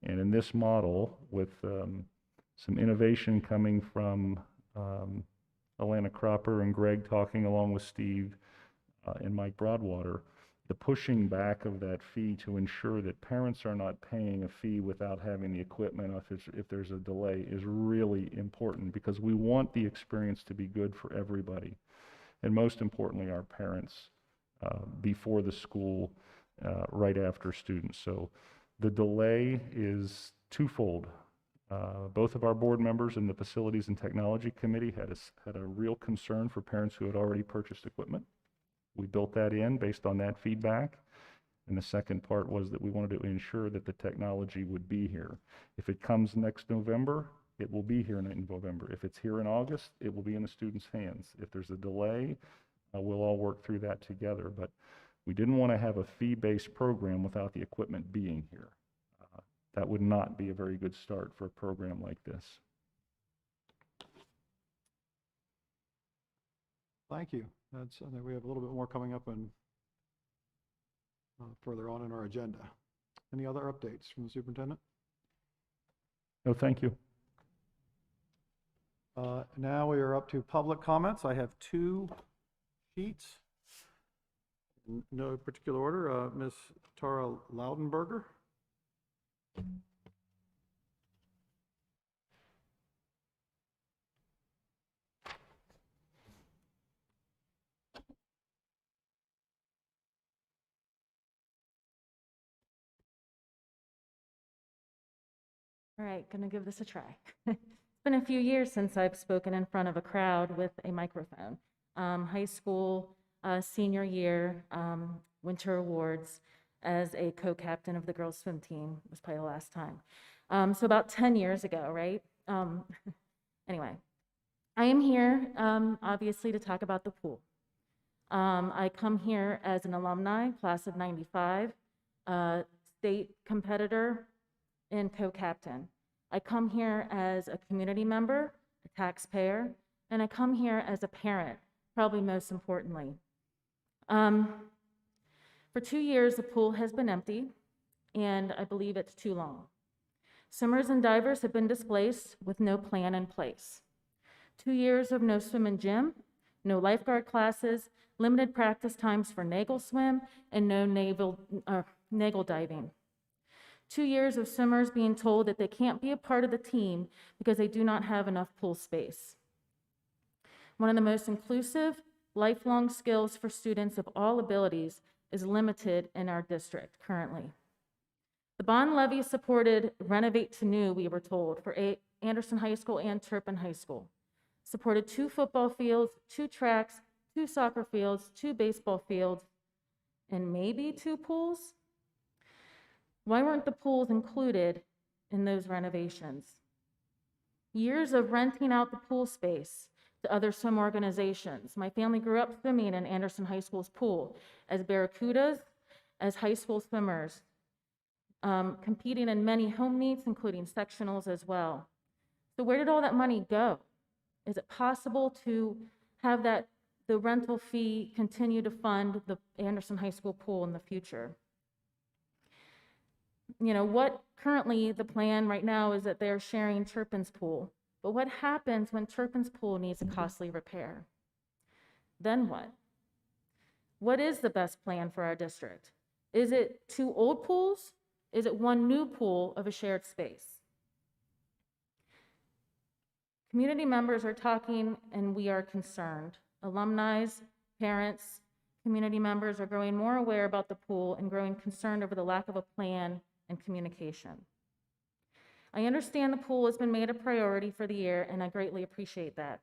And in this model, with some innovation coming from Alana Cropper and Greg talking along with Steve and Mike Broadwater, the pushing back of that fee to ensure that parents are not paying a fee without having the equipment if there's a delay is really important, because we want the experience to be good for everybody. And most importantly, our parents before the school, right after students. So the delay is twofold. Both of our board members in the Facilities and Technology Committee had a real concern for parents who had already purchased equipment. We built that in based on that feedback. And the second part was that we wanted to ensure that the technology would be here. If it comes next November, it will be here in November. If it's here in August, it will be in the students' hands. If there's a delay, we'll all work through that together. But we didn't want to have a fee-based program without the equipment being here. That would not be a very good start for a program like this. Thank you. I think we have a little bit more coming up and further on in our agenda. Any other updates from the superintendent? No, thank you. Now we are up to public comments. I have 2 sheets in no particular order. Ms. Tara Loudenberger. All right, gonna give this a try. It's been a few years since I've spoken in front of a crowd with a microphone. High school, senior year, winter awards as a co-captain of the girls swim team was probably the last time. So about 10 years ago, right? Anyway, I am here obviously to talk about the pool. I come here as an alumni, class of 95, state competitor, and co-captain. I come here as a community member, a taxpayer, and I come here as a parent, probably most importantly. For 2 years, the pool has been empty, and I believe it's too long. Swimmers and divers have been displaced with no plan in place. 2 years of no swim and gym, no lifeguard classes, limited practice times for Nagel swim, and no Nagel diving. 2 years of swimmers being told that they can't be a part of the team because they do not have enough pool space. One of the most inclusive, lifelong skills for students of all abilities is limited in our district currently. The bond levy supported renovate to new, we were told, for Anderson High School and Turpin High School. Supported 2 football fields, 2 tracks, 2 soccer fields, 2 baseball fields, and maybe 2 pools? Why weren't the pools included in those renovations? Years of renting out the pool space to other swim organizations. My family grew up swimming in Anderson High School's pool as Barracudas, as high school swimmers, competing in many home meets, including sectionals as well. So where did all that money go? Is it possible to have the rental fee continue to fund the Anderson High School pool in the future? You know, what currently the plan right now is that they're sharing Turpin's pool. But what happens when Turpin's pool needs a costly repair? Then what? What is the best plan for our district? Is it 2 old pools? Is it 1 new pool of a shared space? Community members are talking and we are concerned. Alumni, parents, community members are growing more aware about the pool and growing concerned over the lack of a plan and communication. I understand the pool has been made a priority for the year, and I greatly appreciate that.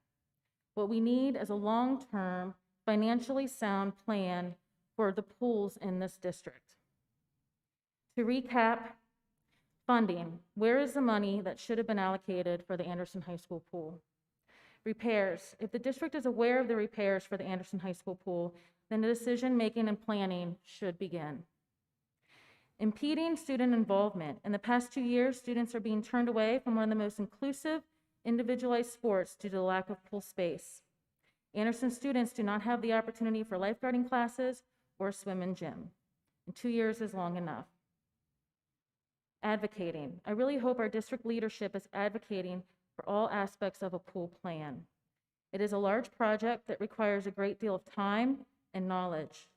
What we need is a long-term, financially sound plan for the pools in this district. To recap, funding. Where is the money that should have been allocated for the Anderson High School pool? Repairs. If the district is aware of the repairs for the Anderson High School pool, then the decision-making and planning should begin. Impeding student involvement. In the past 2 years, students are being turned away from one of the most inclusive, individualized sports due to the lack of pool space. Anderson students do not have the opportunity for lifeguarding classes or swim and gym. And 2 years is long enough. Advocating. I really hope our district leadership is advocating for all aspects of a pool plan. It is a large project that requires a great deal of time and knowledge,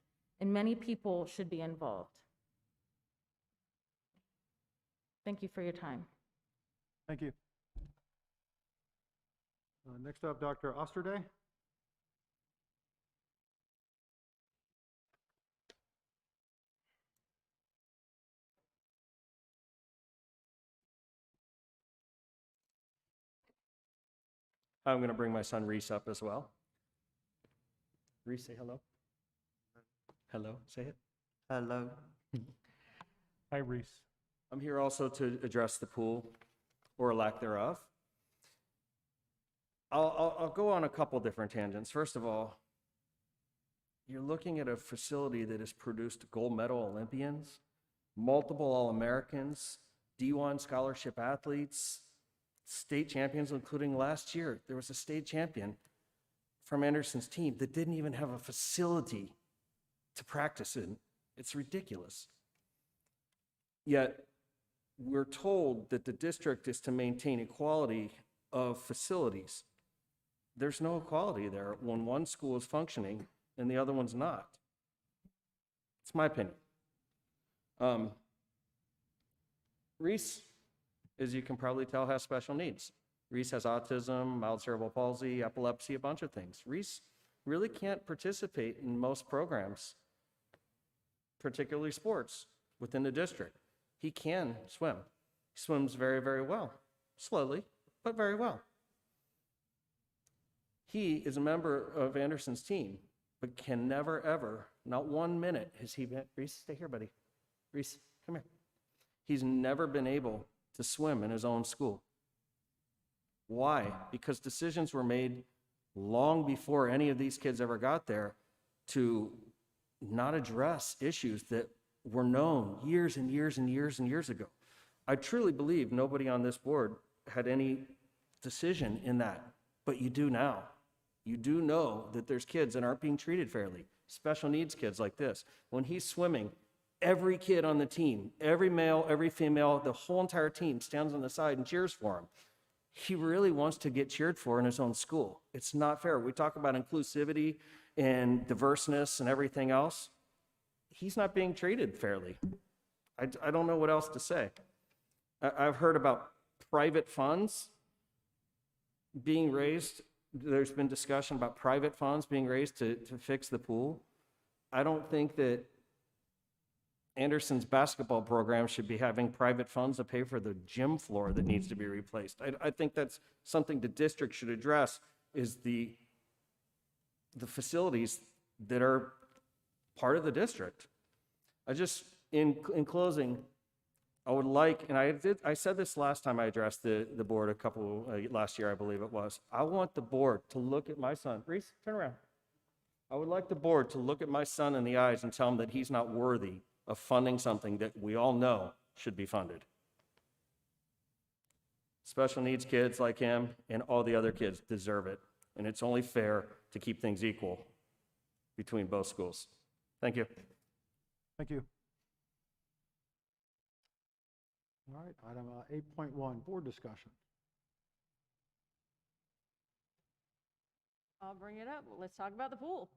and many people should be involved. Thank you for your time. Thank you. Next up, Dr. Osterday. I'm going to bring my son Reese up as well. Reese, say hello. Hello, say it. Hello. Hi, Reese. I'm here also to address the pool, or lack thereof. I'll go on a couple different tangents. First of all, you're looking at a facility that has produced gold medal Olympians, multiple All-Americans, D1 scholarship athletes, state champions, including last year. There was a state champion from Anderson's team that didn't even have a facility to practice in. It's ridiculous. Yet, we're told that the district is to maintain equality of facilities. There's no equality there when one school is functioning and the other one's not. It's my opinion. Reese, as you can probably tell, has special needs. Reese has autism, mild cerebral palsy, epilepsy, a bunch of things. Reese really can't participate in most programs, particularly sports, within the district. He can swim. He swims very, very well. Slowly, but very well. He is a member of Anderson's team, but can never, ever, not 1 minute has he been, Reese, stay here, buddy. Reese, come here. He's never been able to swim in his own school. Why? Because decisions were made long before any of these kids ever got there to not address issues that were known years and years and years and years ago. I truly believe nobody on this board had any decision in that, but you do now. You do know that there's kids that aren't being treated fairly, special needs kids like this. When he's swimming, every kid on the team, every male, every female, the whole entire team stands on the side and cheers for him. He really wants to get cheered for in his own school. It's not fair. We talk about inclusivity and diverseness and everything else. He's not being treated fairly. I don't know what else to say. I've heard about private funds being raised. There's been discussion about private funds being raised to fix the pool. I don't think that Anderson's basketball program should be having private funds to pay for the gym floor that needs to be replaced. I think that's something the district should address, is the facilities that are part of the district. I just, in closing, I would like, and I said this last time I addressed the board last year, I believe it was. I want the board to look at my son. Reese, turn around. I would like the board to look at my son in the eyes and tell him that he's not worthy of funding something that we all know should be funded. Special needs kids like him and all the other kids deserve it, and it's only fair to keep things equal between both schools. Thank you. Thank you. All right, item 8.1, board discussion. I'll bring it up. Let's talk about the pool.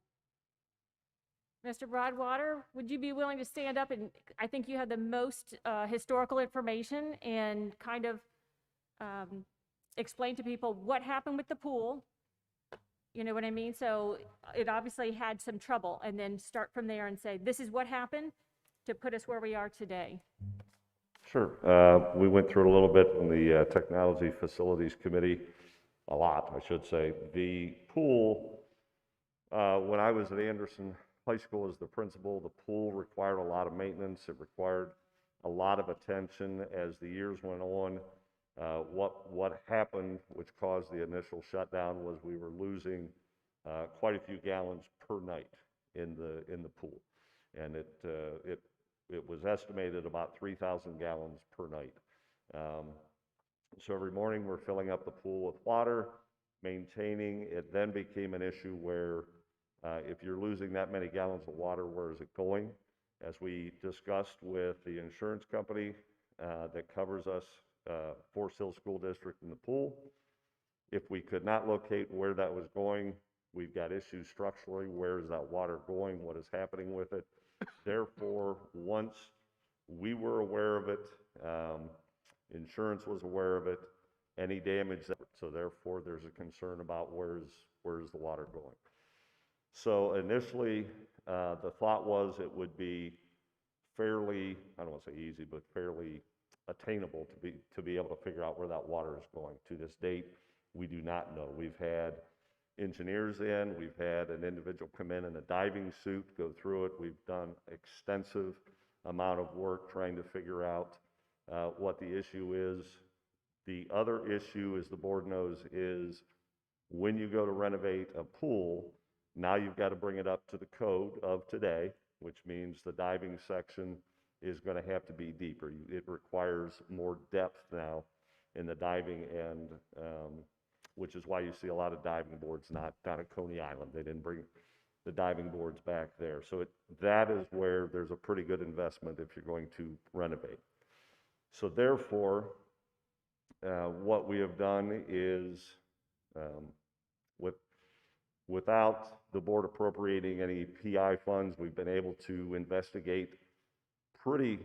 Mr. Broadwater, would you be willing to stand up? And I think you have the most historical information and kind of explain to people what happened with the pool. You know what I mean? So it obviously had some trouble, and then start from there and say, this is what happened to put us where we are today. Sure. We went through it a little bit in the Technology Facilities Committee, a lot, I should say. The pool, when I was at Anderson High School as the principal, the pool required a lot of maintenance. It required a lot of attention as the years went on. What happened, which caused the initial shutdown, was we were losing quite a few gallons per night in the pool, and it was estimated about 3,000 gallons per night. So every morning we're filling up the pool with water, maintaining. It then became an issue where if you're losing that many gallons of water, where is it going? As we discussed with the insurance company that covers us, Forest Hill School District, in the pool, if we could not locate where that was going, we've got issues structurally. Where is that water going? What is happening with it? Therefore, once we were aware of it, insurance was aware of it, any damage, so therefore there's a concern about where's the water going. So initially, the thought was it would be fairly, I don't want to say easy, but fairly attainable to be able to figure out where that water is going. To this date, we do not know. We've had engineers in, we've had an individual come in a diving suit, go through it. We've done extensive amount of work trying to figure out what the issue is. The other issue, as the board knows, is when you go to renovate a pool, now you've got to bring it up to the code of today, which means the diving section is going to have to be deeper. It requires more depth now in the diving end, which is why you see a lot of diving boards not down at Coney Island. They didn't bring the diving boards back there. So that is where there's a pretty good investment if you're going to renovate. So therefore, what we have done is, without the board appropriating any PI funds, we've been able to investigate pretty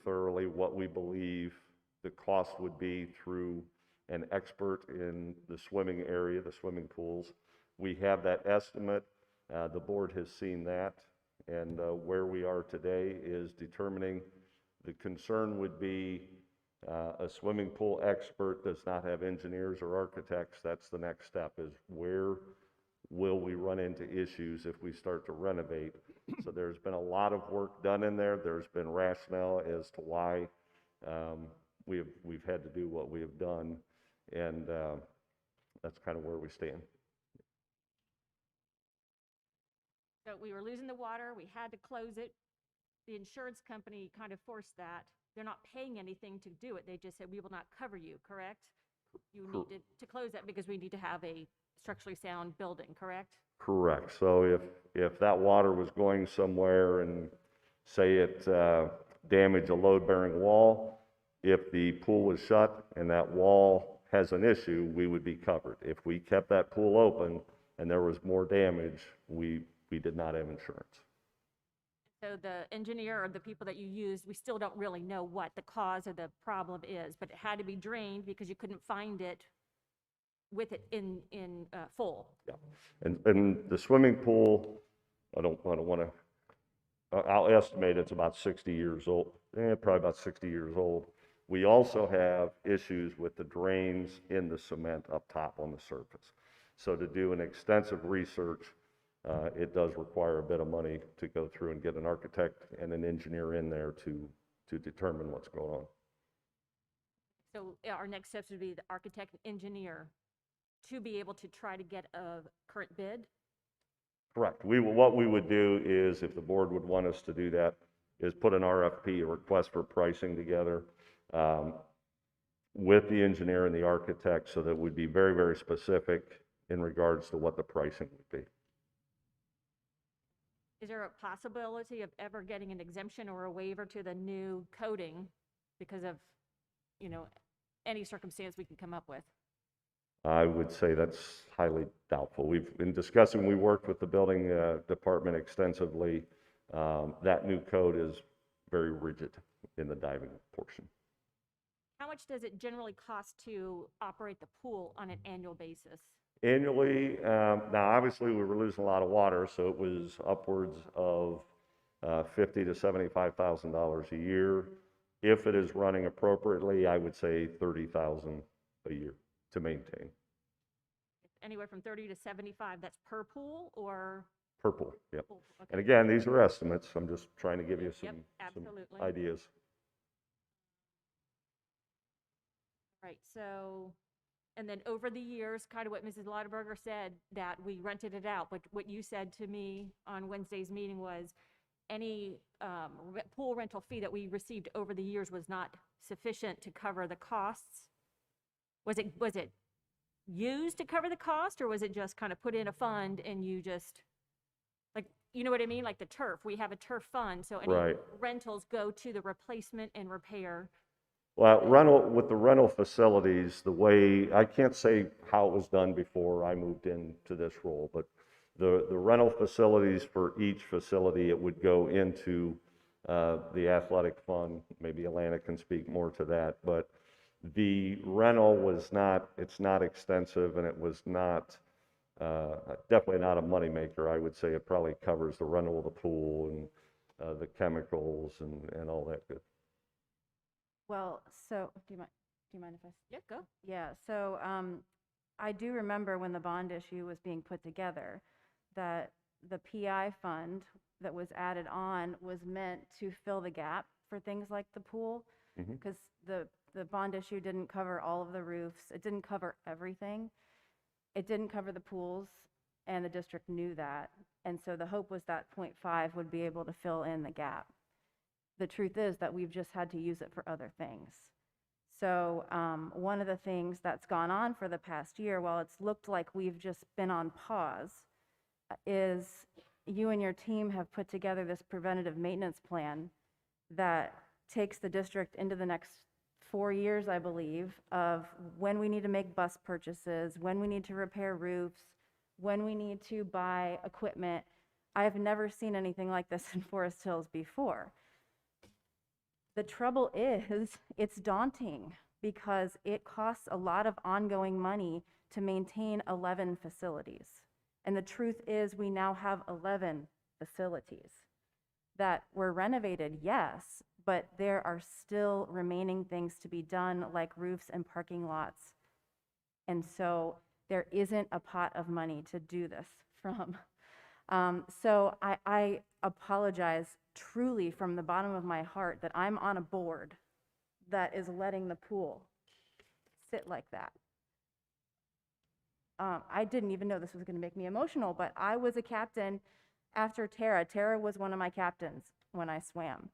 thoroughly what we believe the cost would be through an expert in the swimming area, the swimming pools. We have that estimate. The board has seen that, and where we are today is determining. The concern would be a swimming pool expert does not have engineers or architects. That's the next step, is where will we run into issues if we start to renovate. So there's been a lot of work done in there. There's been rationale as to why we've had to do what we have done, and that's kind of where we stand. So we were losing the water, we had to close it. The insurance company kind of forced that. They're not paying anything to do it. They just said, we will not cover you, correct? You needed to close that because we need to have a structurally sound building, correct? Correct. So if that water was going somewhere and say it damaged a load-bearing wall, if the pool was shut and that wall has an issue, we would be covered. If we kept that pool open and there was more damage, we did not have insurance. So the engineer or the people that you used, we still don't really know what the cause of the problem is, but it had to be drained because you couldn't find it with it in full. Yeah, and the swimming pool, I don't want to, I'll estimate it's about 60 years old, probably about 60 years old. We also have issues with the drains in the cement up top on the surface. So to do an extensive research, it does require a bit of money to go through and get an architect and an engineer in there to determine what's going on. So our next steps would be the architect and engineer to be able to try to get a current bid? Correct. What we would do is, if the board would want us to do that, is put an RFP, a request for pricing, together with the engineer and the architect, so that we'd be very, very specific in regards to what the pricing would be. Is there a possibility of ever getting an exemption or a waiver to the new coding because of, any circumstance we can come up with? I would say that's highly doubtful. We've been discussing, we worked with the building department extensively. That new code is very rigid in the diving portion. How much does it generally cost to operate the pool on an annual basis? Annually, now obviously we were losing a lot of water, so it was upwards of $50,000 to $75,000 a year. If it is running appropriately, I would say $30,000 a year to maintain. Anywhere from 30 to 75, that's per pool or? Per pool, yep. Pool, okay. And again, these are estimates. I'm just trying to give you some absolutely. ideas. Right, so, and then over the years, kind of what Mrs. Lauterberger said, that we rented it out, but what you said to me on Wednesday's meeting was any pool rental fee that we received over the years was not sufficient to cover the costs. Was it used to cover the cost, or was it just kind of put in a fund and you just, like, you know what I mean? Like the turf, we have a turf fund, so any Right. rentals go to the replacement and repair. Well, with the rental facilities, the way, I can't say how it was done before I moved into this role, but the rental facilities for each facility, it would go into the athletic fund. Maybe Alana can speak more to that, but the rental was not, it's not extensive, and it was not, definitely not a moneymaker. I would say it probably covers the rental of the pool and the chemicals and all that good. Well, so, do you mind if I? Yeah, go. Yeah, so, I do remember when the bond issue was being put together, that the PI fund that was added on was meant to fill the gap for things like the pool, because the bond issue didn't cover all of the roofs. It didn't cover everything. It didn't cover the pools, and the district knew that. And so the hope was that 0.5 would be able to fill in the gap. The truth is that we've just had to use it for other things. So one of the things that's gone on for the past year, while it's looked like we've just been on pause, is you and your team have put together this preventative maintenance plan that takes the district into the next 4 years, I believe, of when we need to make bus purchases, when we need to repair roofs, when we need to buy equipment. I've never seen anything like this in Forest Hills before. The trouble is, it's daunting because it costs a lot of ongoing money to maintain 11 facilities. And the truth is, we now have 11 facilities that were renovated, yes, but there are still remaining things to be done, like roofs and parking lots. And so there isn't a pot of money to do this from. So I apologize truly from the bottom of my heart that I'm on a board that is letting the pool sit like that. I didn't even know this was going to make me emotional, but I was a captain after Tara. Tara was one of my captains when I swam.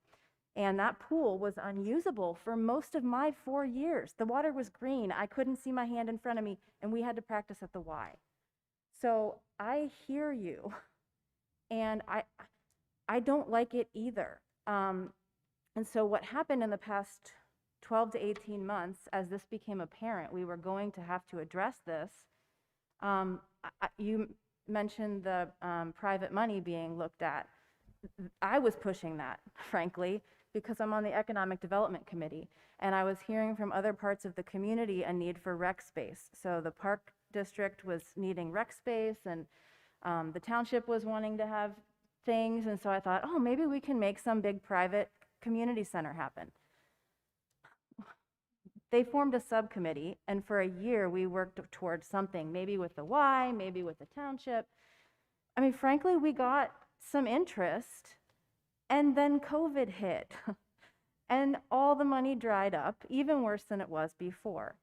And that pool was unusable for most of my 4 years. The water was green. I couldn't see my hand in front of me, and we had to practice at the Y. So I hear you, and I don't like it either. And so what happened in the past 12 to 18 months, as this became apparent, we were going to have to address this. You mentioned the private money being looked at. I was pushing that, frankly, because I'm on the Economic Development Committee, and I was hearing from other parts of the community a need for rec space. So the park district was needing rec space, and the township was wanting to have things, and so I thought, oh, maybe we can make some big private community center happen. They formed a subcommittee, and for a year we worked towards something, maybe with the Y, maybe with the township. I mean, frankly, we got some interest, and then COVID hit, and all the money dried up, even worse than it was before.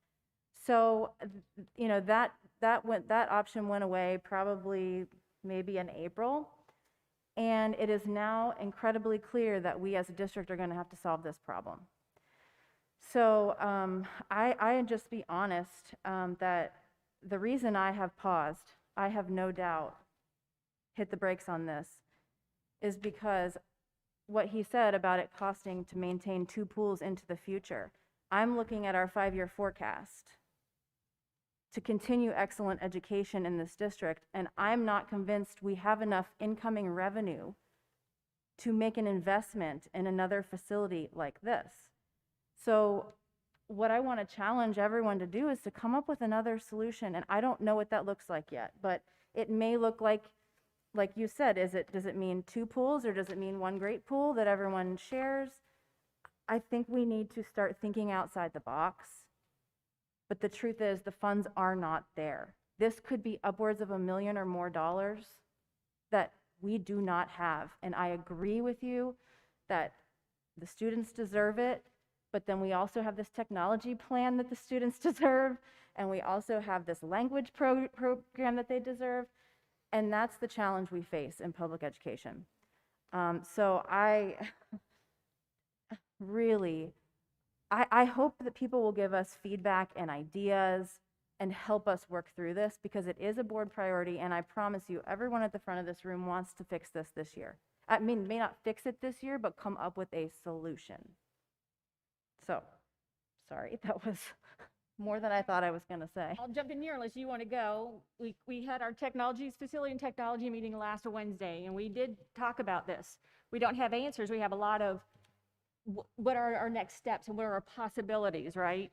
So, you know, that option went away probably maybe in April, and it is now incredibly clear that we as a district are going to have to solve this problem. So I just be honest that the reason I have paused, I have no doubt hit the brakes on this, is because what he said about it costing to maintain 2 pools into the future. I'm looking at our 5-year forecast to continue excellent education in this district, and I'm not convinced we have enough incoming revenue to make an investment in another facility like this. So what I want to challenge everyone to do is to come up with another solution, and I don't know what that looks like yet, but it may look like you said, does it mean 2 pools, or does it mean 1 great pool that everyone shares? I think we need to start thinking outside the box, but the truth is the funds are not there. This could be upwards of $1 million or more that we do not have, and I agree with you that the students deserve it, but then we also have this technology plan that the students deserve, and we also have this language program that they deserve, and that's the challenge we face in public education. So I really, I hope that people will give us feedback and ideas and help us work through this, because it is a board priority, and I promise you, everyone at the front of this room wants to fix this year. I mean, may not fix it this year, but come up with a solution. So, sorry, that was more than I thought I was going to say. I'll jump in here unless you want to go. We had our facility and technology meeting last Wednesday, and we did talk about this. We don't have answers. We have a lot of what are our next steps and what are our possibilities, right?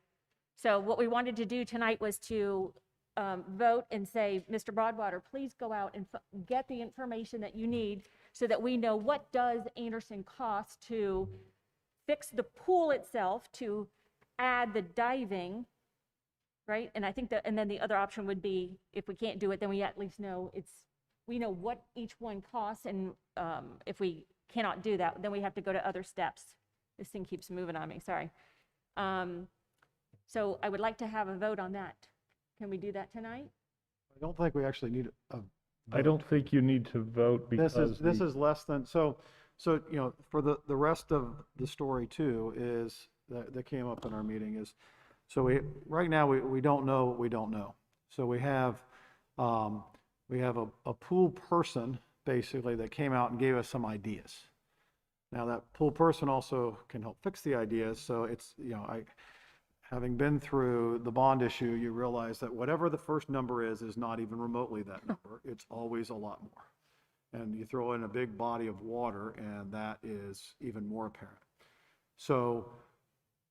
So what we wanted to do tonight was to vote and say, Mr. Broadwater, please go out and get the information that you need so that we know what does Anderson cost to fix the pool itself, to add the diving, right? And I think that, and then the other option would be, if we can't do it, then we at least know we know what each one costs, and if we cannot do that, then we have to go to other steps. This thing keeps moving on me, sorry. So I would like to have a vote on that. Can we do that tonight? I don't think we actually need a. I don't think you need to vote because This is less than, so, you know, for the rest of the story too is, that came up in our meeting is, so right now, we don't know what we don't know. So we have a pool person basically that came out and gave us some ideas. Now that pool person also can help fix the ideas. So it's, you know, having been through the bond issue, you realize that whatever the first number is not even remotely that number. It's always a lot more. And you throw in a big body of water and that is even more apparent. So,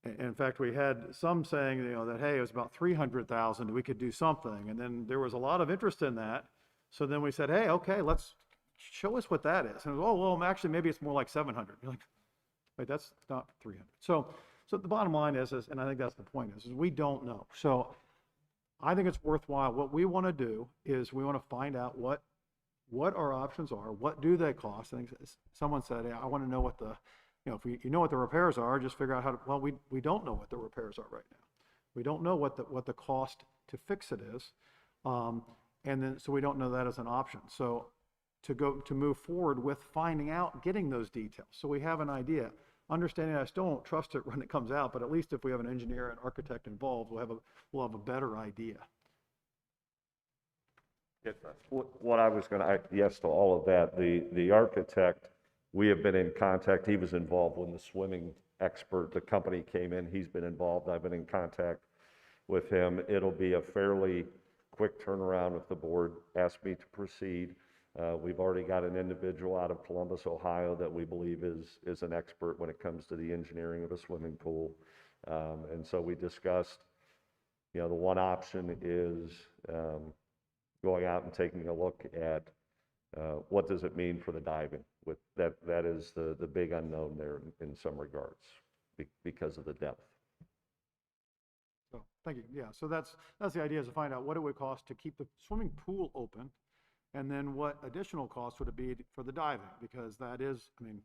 in fact, we had some saying, you know, that, hey, it was about 300,000, we could do something. And then there was a lot of interest in that. So then we said, hey, okay, let's show us what that is. And, oh, well, actually, maybe it's more like 700. You're like, wait, that's not 300. So the bottom line is, and I think that's the point is we don't know. So I think it's worthwhile. What we want to do is we want to find out what our options are. What do they cost? I think someone said, hey, I want to know what the, you know, if you know what the repairs are, just figure out how to, well, we don't know what the repairs are right now. We don't know what the cost to fix it is. And then, so we don't know that as an option. So to move forward with finding out, getting those details. So we have an idea. Understanding I still don't trust it when it comes out, but at least if we have an engineer and architect involved, we'll have a better idea. What I was going to, yes to all of that, the architect, we have been in contact. He was involved when the swimming expert, the company came in. He's been involved. I've been in contact with him. It'll be a fairly quick turnaround if the board asks me to proceed. We've already got an individual out of Columbus, Ohio that we believe is an expert when it comes to the engineering of a swimming pool. And so we discussed, you know, the one option is going out and taking a look at what does it mean for the diving. With that is the big unknown there in some regards because of the depth. So thank you. Yeah. So that's the idea, is to find out what it would cost to keep the swimming pool open. And then what additional cost would it be for the diving? Because that is, I mean,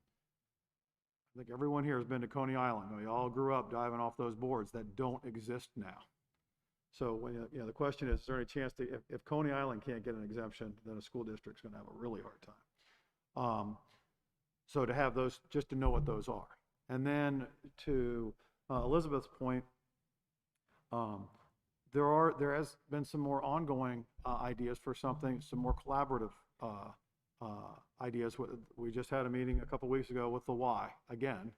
I think everyone here has been to Coney Island. We all grew up diving off those boards that don't exist now. So when, you know, the question is there any chance to, if Coney Island can't get an exemption, then a school district's going to have a really hard time. So to have those, just to know what those are. And then to Elizabeth's point, there has been some more ongoing ideas for something, some more collaborative ideas. We just had a meeting a couple weeks ago with the Y again,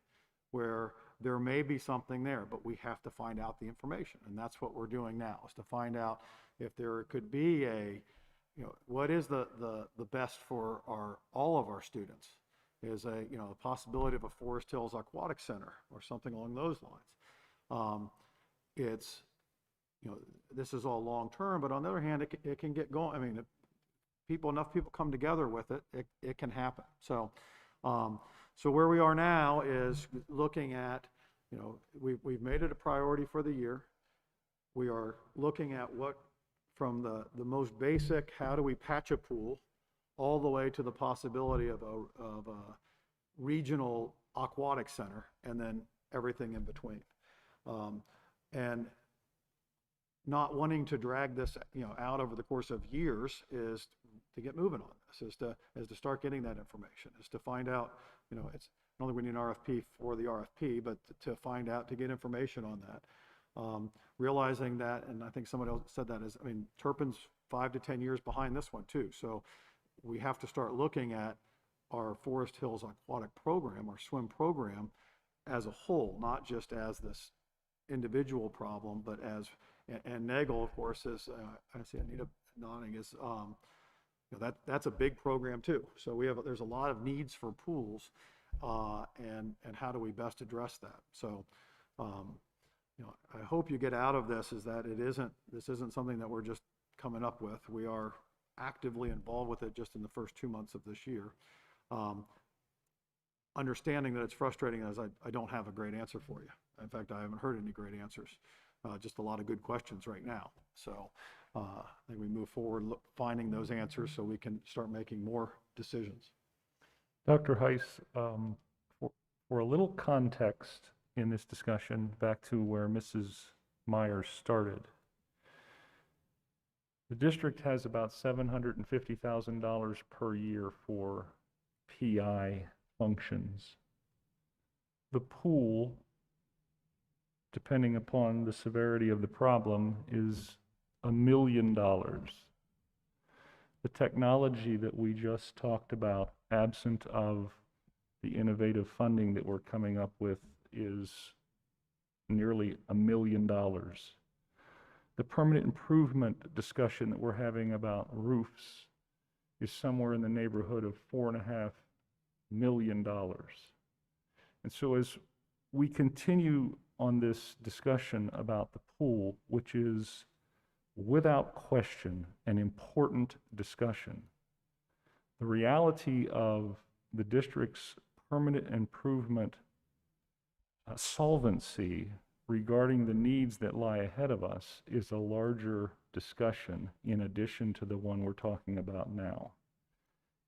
where there may be something there, but we have to find out the information. And that's what we're doing now, is to find out if there could be you know, what is the best for all of our students. Is you know, a possibility of a Forest Hills Aquatic Center or something along those lines. It's, you know, this is all long term, but on the other hand, it can get going. I mean, if enough people come together with it, it can happen. So, so where we are now is looking at, you know, we've made it a priority for the year. We are looking at what, from the most basic, how do we patch a pool, all the way to the possibility of a regional aquatic center, and then everything in between. And not wanting to drag this, you know, out over the course of years is to get moving on this, is to start getting that information, is to find out, you know, it's not only we need an RFP for the RFP, but to find out, to get information on that. Realizing that, and I think somebody else said that, is, I mean, Turpin's 5 to 10 years behind this one too. So we have to start looking at our Forest Hills Aquatic program, our swim program, as a whole, not just as this individual problem, but as, and Nagel, of course, is, I see Anita nodding, is, you know, that's a big program too. So there's a lot of needs for pools, and how do we best address that? So, you know, I hope you get out of this is that this isn't something that we're just coming up with. We are actively involved with it just in the first 2 months of this year. Understanding that it's frustrating, as I don't have a great answer for you. In fact, I haven't heard any great answers. just a lot of good questions right now. So I think we move forward finding those answers so we can start making more decisions. Dr. Heiss, for a little context in this discussion, back to where Mrs. Myers started. The district has about $750,000 per year for PI functions. The pool, depending upon the severity of the problem, is $1 million. The technology that we just talked about, absent of the innovative funding that we're coming up with, is nearly $1 million. The permanent improvement discussion that we're having about roofs is somewhere in the neighborhood of $4.5 million. And so as we continue on this discussion about the pool, which is without question an important discussion, the reality of the district's permanent improvement solvency regarding the needs that lie ahead of us is a larger discussion in addition to the one we're talking about now.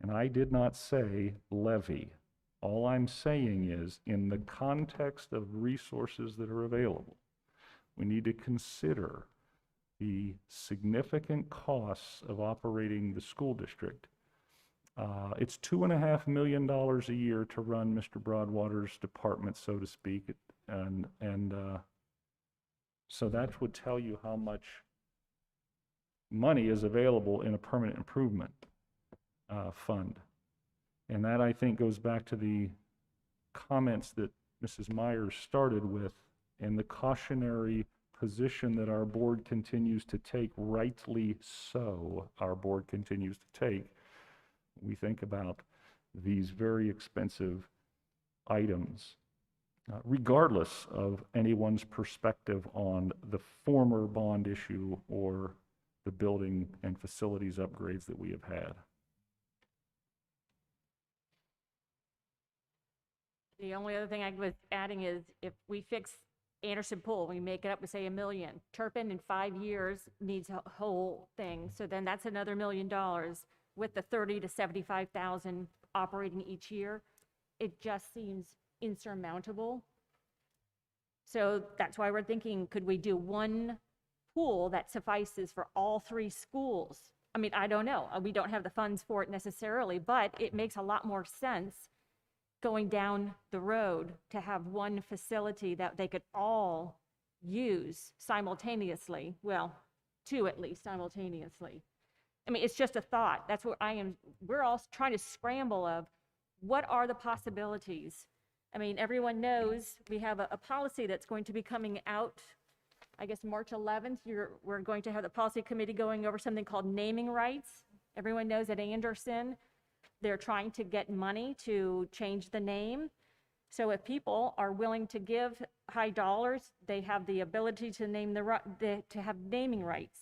And I did not say levy. All I'm saying is, in the context of resources that are available, we need to consider the significant costs of operating the school district. It's $2.5 million a year to run Mr. Broadwater's department, so to speak, and so that would tell you how much money is available in a permanent improvement fund. And that, I think, goes back to the comments that Mrs. Myers started with and the cautionary position that our board continues to take, rightly so, our board continues to take. We think about these very expensive items, regardless of anyone's perspective on the former bond issue or the building and facilities upgrades that we have had. The only other thing I was adding is if we fix Anderson Pool, we make it up to say $1 million. Turpin in 5 years needs a whole thing, so then that's another $1 million with the 30 to 75,000 operating each year. It just seems insurmountable. So that's why we're thinking, could we do one pool that suffices for all 3 schools? I mean, I don't know. We don't have the funds for it necessarily, but it makes a lot more sense going down the road to have one facility that they could all use simultaneously. Well, 2 at least simultaneously. I mean, it's just a thought. That's what we're all trying to scramble of what are the possibilities. I mean, everyone knows we have a policy that's going to be coming out, I guess, March 11th. We're going to have the policy committee going over something called naming rights. Everyone knows at Anderson, they're trying to get money to change the name. So if people are willing to give high dollars, they have the ability to name to have naming rights.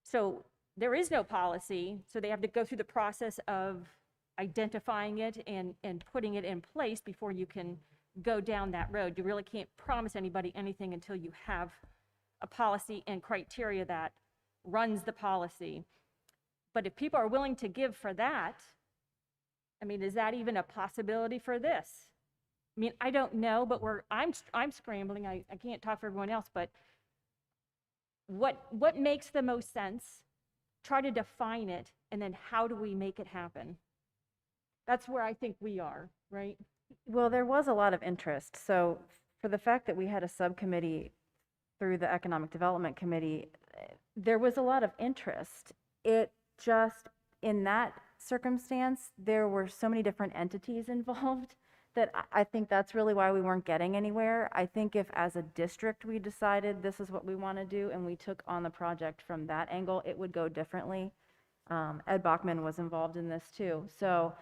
So there is no policy, so they have to go through the process of identifying it and putting it in place before you can go down that road. You really can't promise anybody anything until you have a policy and criteria that runs the policy. But if people are willing to give for that, I mean, is that even a possibility for this? I mean, I don't know, but I'm scrambling. I can't talk for everyone else, but what makes the most sense? Try to define it, and then how do we make it happen? That's where I think we are, right? Well, there was a lot of interest. So for the fact that we had a subcommittee through the Economic Development Committee, there was a lot of interest. It just, in that circumstance, there were so many different entities involved that I think that's really why we weren't getting anywhere. I think if as a district we decided this is what we want to do and we took on the project from that angle, it would go differently. Ed Bachman was involved in this too. So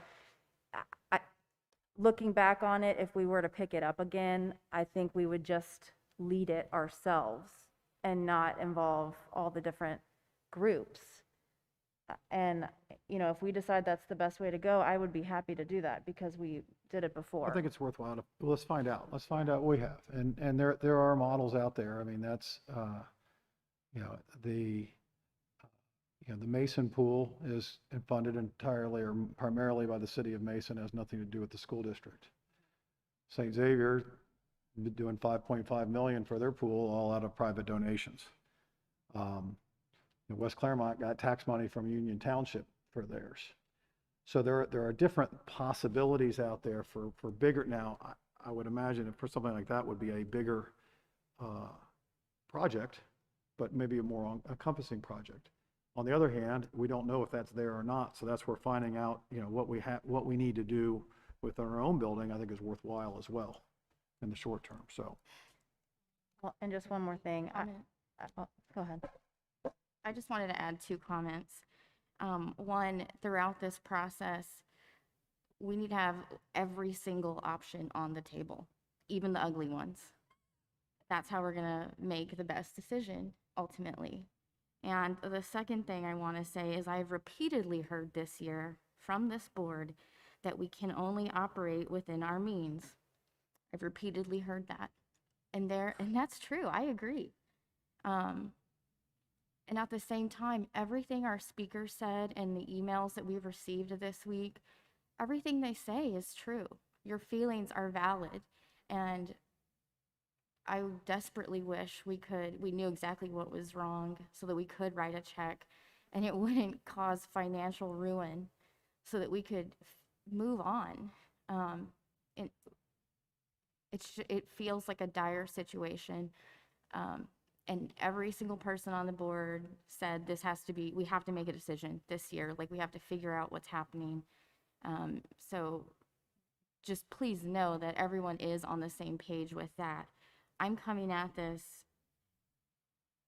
looking back on it, if we were to pick it up again, I think we would just lead it ourselves and not involve all the different groups. And you know, if we decide that's the best way to go, I would be happy to do that because we did it before. I think it's worthwhile to, let's find out. Let's find out what we have. And there are models out there. I mean, that's, you know, the Mason pool is funded entirely or primarily by the city of Mason, has nothing to do with the school district. St. Xavier been doing 5.5 million for their pool, all out of private donations. West Claremont got tax money from Union Township for theirs. So there are different possibilities out there for bigger. Now, I would imagine if for something like that would be a bigger project, but maybe a more encompassing project. On the other hand, we don't know if that's there or not. So that's where finding out, you know, what we need to do with our own building, I think is worthwhile as well in the short term. So. Well, and just one more thing. Go ahead. I just wanted to add 2 comments. One, throughout this process, we need to have every single option on the table, even the ugly ones. That's how we're going to make the best decision ultimately. And the second thing I want to say is I've repeatedly heard this year from this board that we can only operate within our means. I've repeatedly heard that. And that's true. I agree. And at the same time, everything our speaker said and the emails that we've received this week, everything they say is true. Your feelings are valid. And I desperately wish we knew exactly what was wrong so that we could write a check and it wouldn't cause financial ruin so that we could move on. It feels like a dire situation. And every single person on the board said we have to make a decision this year. Like, we have to figure out what's happening. So just please know that everyone is on the same page with that. I'm coming at this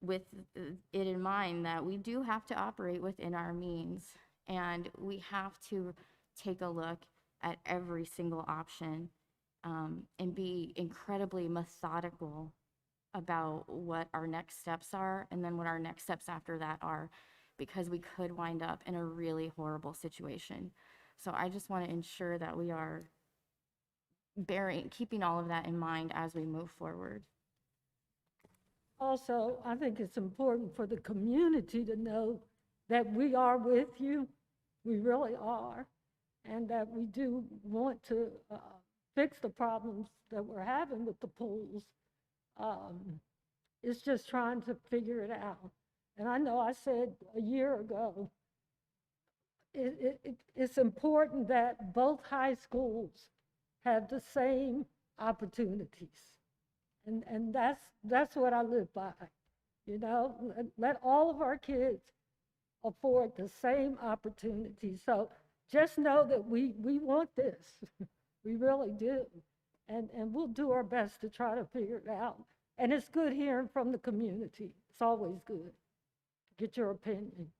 with it in mind that we do have to operate within our means, and we have to take a look at every single option and be incredibly methodical about what our next steps are and then what our next steps after that are, because we could wind up in a really horrible situation. So I just want to ensure that we are keeping all of that in mind as we move forward. Also, I think it's important for the community to know that we are with you. We really are. And that we do want to fix the problems that we're having with the pools. It's just trying to figure it out. And I know I said a year ago, it's important that both high schools have the same opportunities. And that's what I live by. You know, let all of our kids afford the same opportunity. So just know that we want this. We really do. And we'll do our best to try to figure it out. And it's good hearing from the community. It's always good. Get your opinion.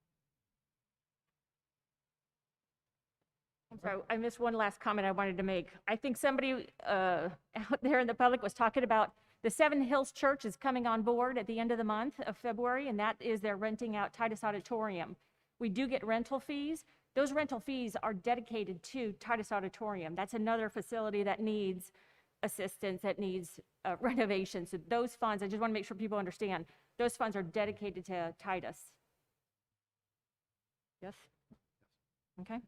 I'm sorry, I missed one last comment I wanted to make. I think somebody out there in the public was talking about the Seven Hills Church is coming on board at the end of the month of February, and that is they're renting out Titus Auditorium. We do get rental fees. Those rental fees are dedicated to Titus Auditorium. That's another facility that needs assistance, that needs renovations. So those funds, I just want to make sure people understand, those funds are dedicated to Titus. Yes? Okay.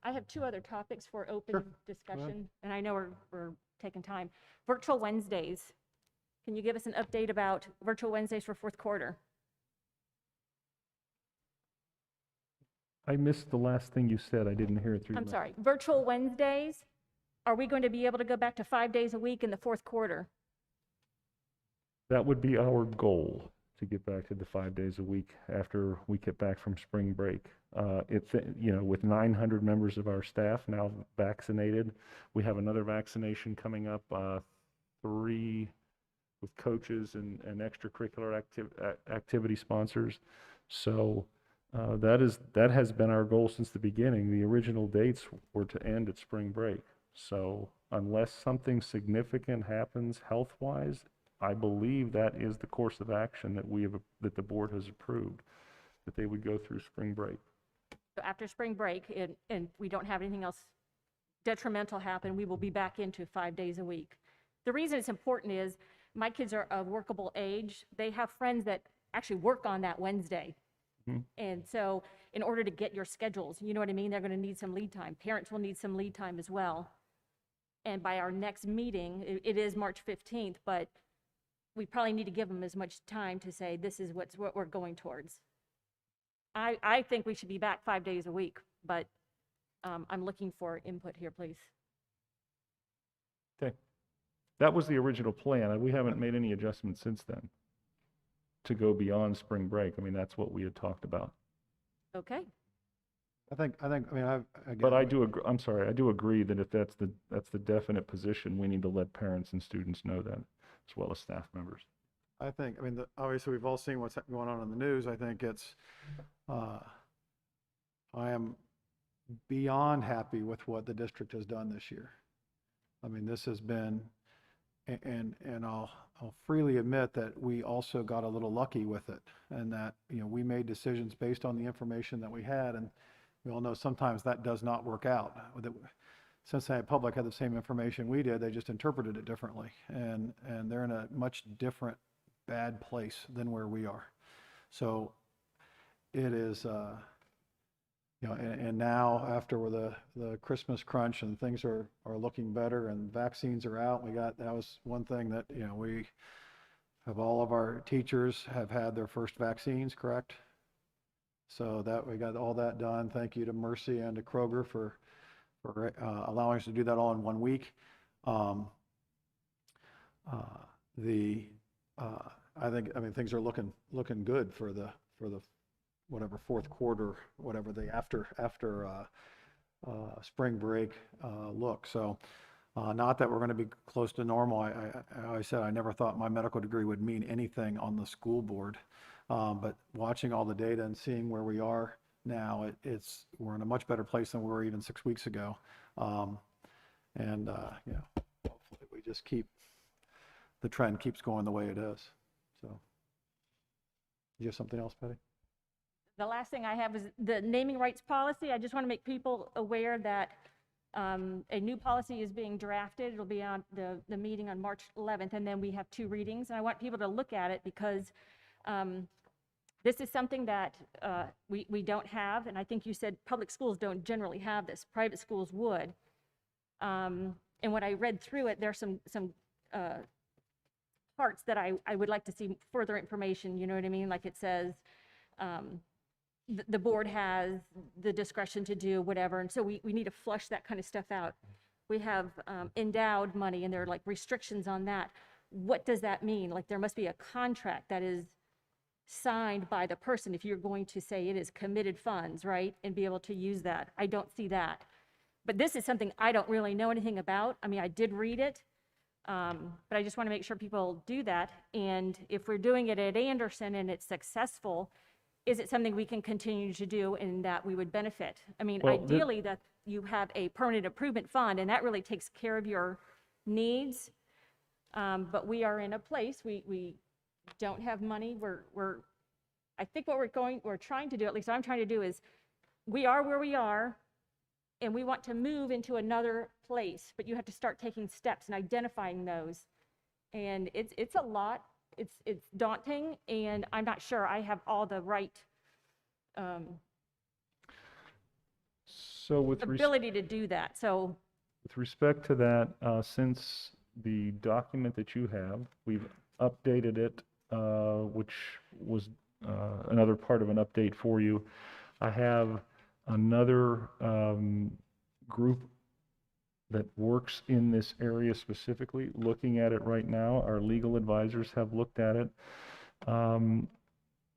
I have 2 other topics for open discussion, and I know we're taking time. Virtual Wednesdays. Can you give us an update about Virtual Wednesdays for 4th quarter? I missed the last thing you said. I didn't hear it through. I'm sorry. Virtual Wednesdays, are we going to be able to go back to 5 days a week in the 4th quarter? That would be our goal, to get back to the 5 days a week after we get back from spring break. With 900 members of our staff now vaccinated, we have another vaccination coming up, 3 with coaches and extracurricular activity sponsors. So that has been our goal since the beginning. The original dates were to end at spring break. So unless something significant happens health-wise, I believe that is the course of action that the board has approved, that they would go through spring break. So after spring break, and we don't have anything else detrimental happen, we will be back into 5 days a week. The reason it's important is my kids are of workable age. They have friends that actually work on that Wednesday. And so in order to get your schedules, you know what I mean? They're going to need some lead time. Parents will need some lead time as well. And by our next meeting, it is March 15th, but we probably need to give them as much time to say, this is what we're going towards. I think we should be back 5 days a week, but I'm looking for input here, please. Okay. That was the original plan. We haven't made any adjustments since then to go beyond spring break. I mean, that's what we had talked about. Okay. I mean, again. But I do agree, I'm sorry, I do agree that if that's the definite position, we need to let parents and students know that, as well as staff members. I mean, obviously, we've all seen what's going on in the news. I think it's, I am beyond happy with what the district has done this year. I mean, this has been, and I'll freely admit that we also got a little lucky with it, and that, we made decisions based on the information that we had, and we all know sometimes that does not work out. Cincinnati Public had the same information we did, they just interpreted it differently, and they're in a much different bad place than where we are. So it is, and now after the Christmas crunch and things are looking better and vaccines are out, that was one thing that, we have, all of our teachers have had their first vaccines, correct? So that we got all that done. Thank you to Mercy and to Kroger for allowing us to do that all in 1 week. I mean, things are looking good for the whatever fourth quarter, whatever the after spring break look. So not that we're going to be close to normal. I always said I never thought my medical degree would mean anything on the school board, but watching all the data and seeing where we are now, we're in a much better place than we were even 6 weeks ago. Hopefully we just the trend keeps going the way it is. So, you have something else, Patty? The last thing I have is the naming rights policy. I just want to make people aware that a new policy is being drafted. It'll be on the meeting on March 11th, and then we have 2 readings. And I want people to look at it because this is something that we don't have, and I think you said public schools don't generally have this. Private schools would. And when I read through it, there's some parts that I would like to see further information, you know what I mean? Like it says, the board has the discretion to do whatever, and so we need to flush that kind of stuff out. We have endowed money, and there are like restrictions on that. What does that mean? Like there must be a contract that is signed by the person if you're going to say it is committed funds, right? And be able to use that. I don't see that. But this is something I don't really know anything about. I mean, I did read it, but I just want to make sure people do that. And if we're doing it at Anderson and it's successful, is it something we can continue to do and that we would benefit? I mean, Well, ideally that you have a permanent improvement fund, and that really takes care of your needs. But we are in a place, we don't have money. I think what we're trying to do, at least I'm trying to do, is we are where we are, and we want to move into another place, but you have to start taking steps and identifying those. And it's a lot. It's daunting, and I'm not sure I have all the right ability to do that. So with respect to that, since the document that you have, we've updated it, which was another part of an update for you. I have another group that works in this area specifically looking at it right now. Our legal advisors have looked at it.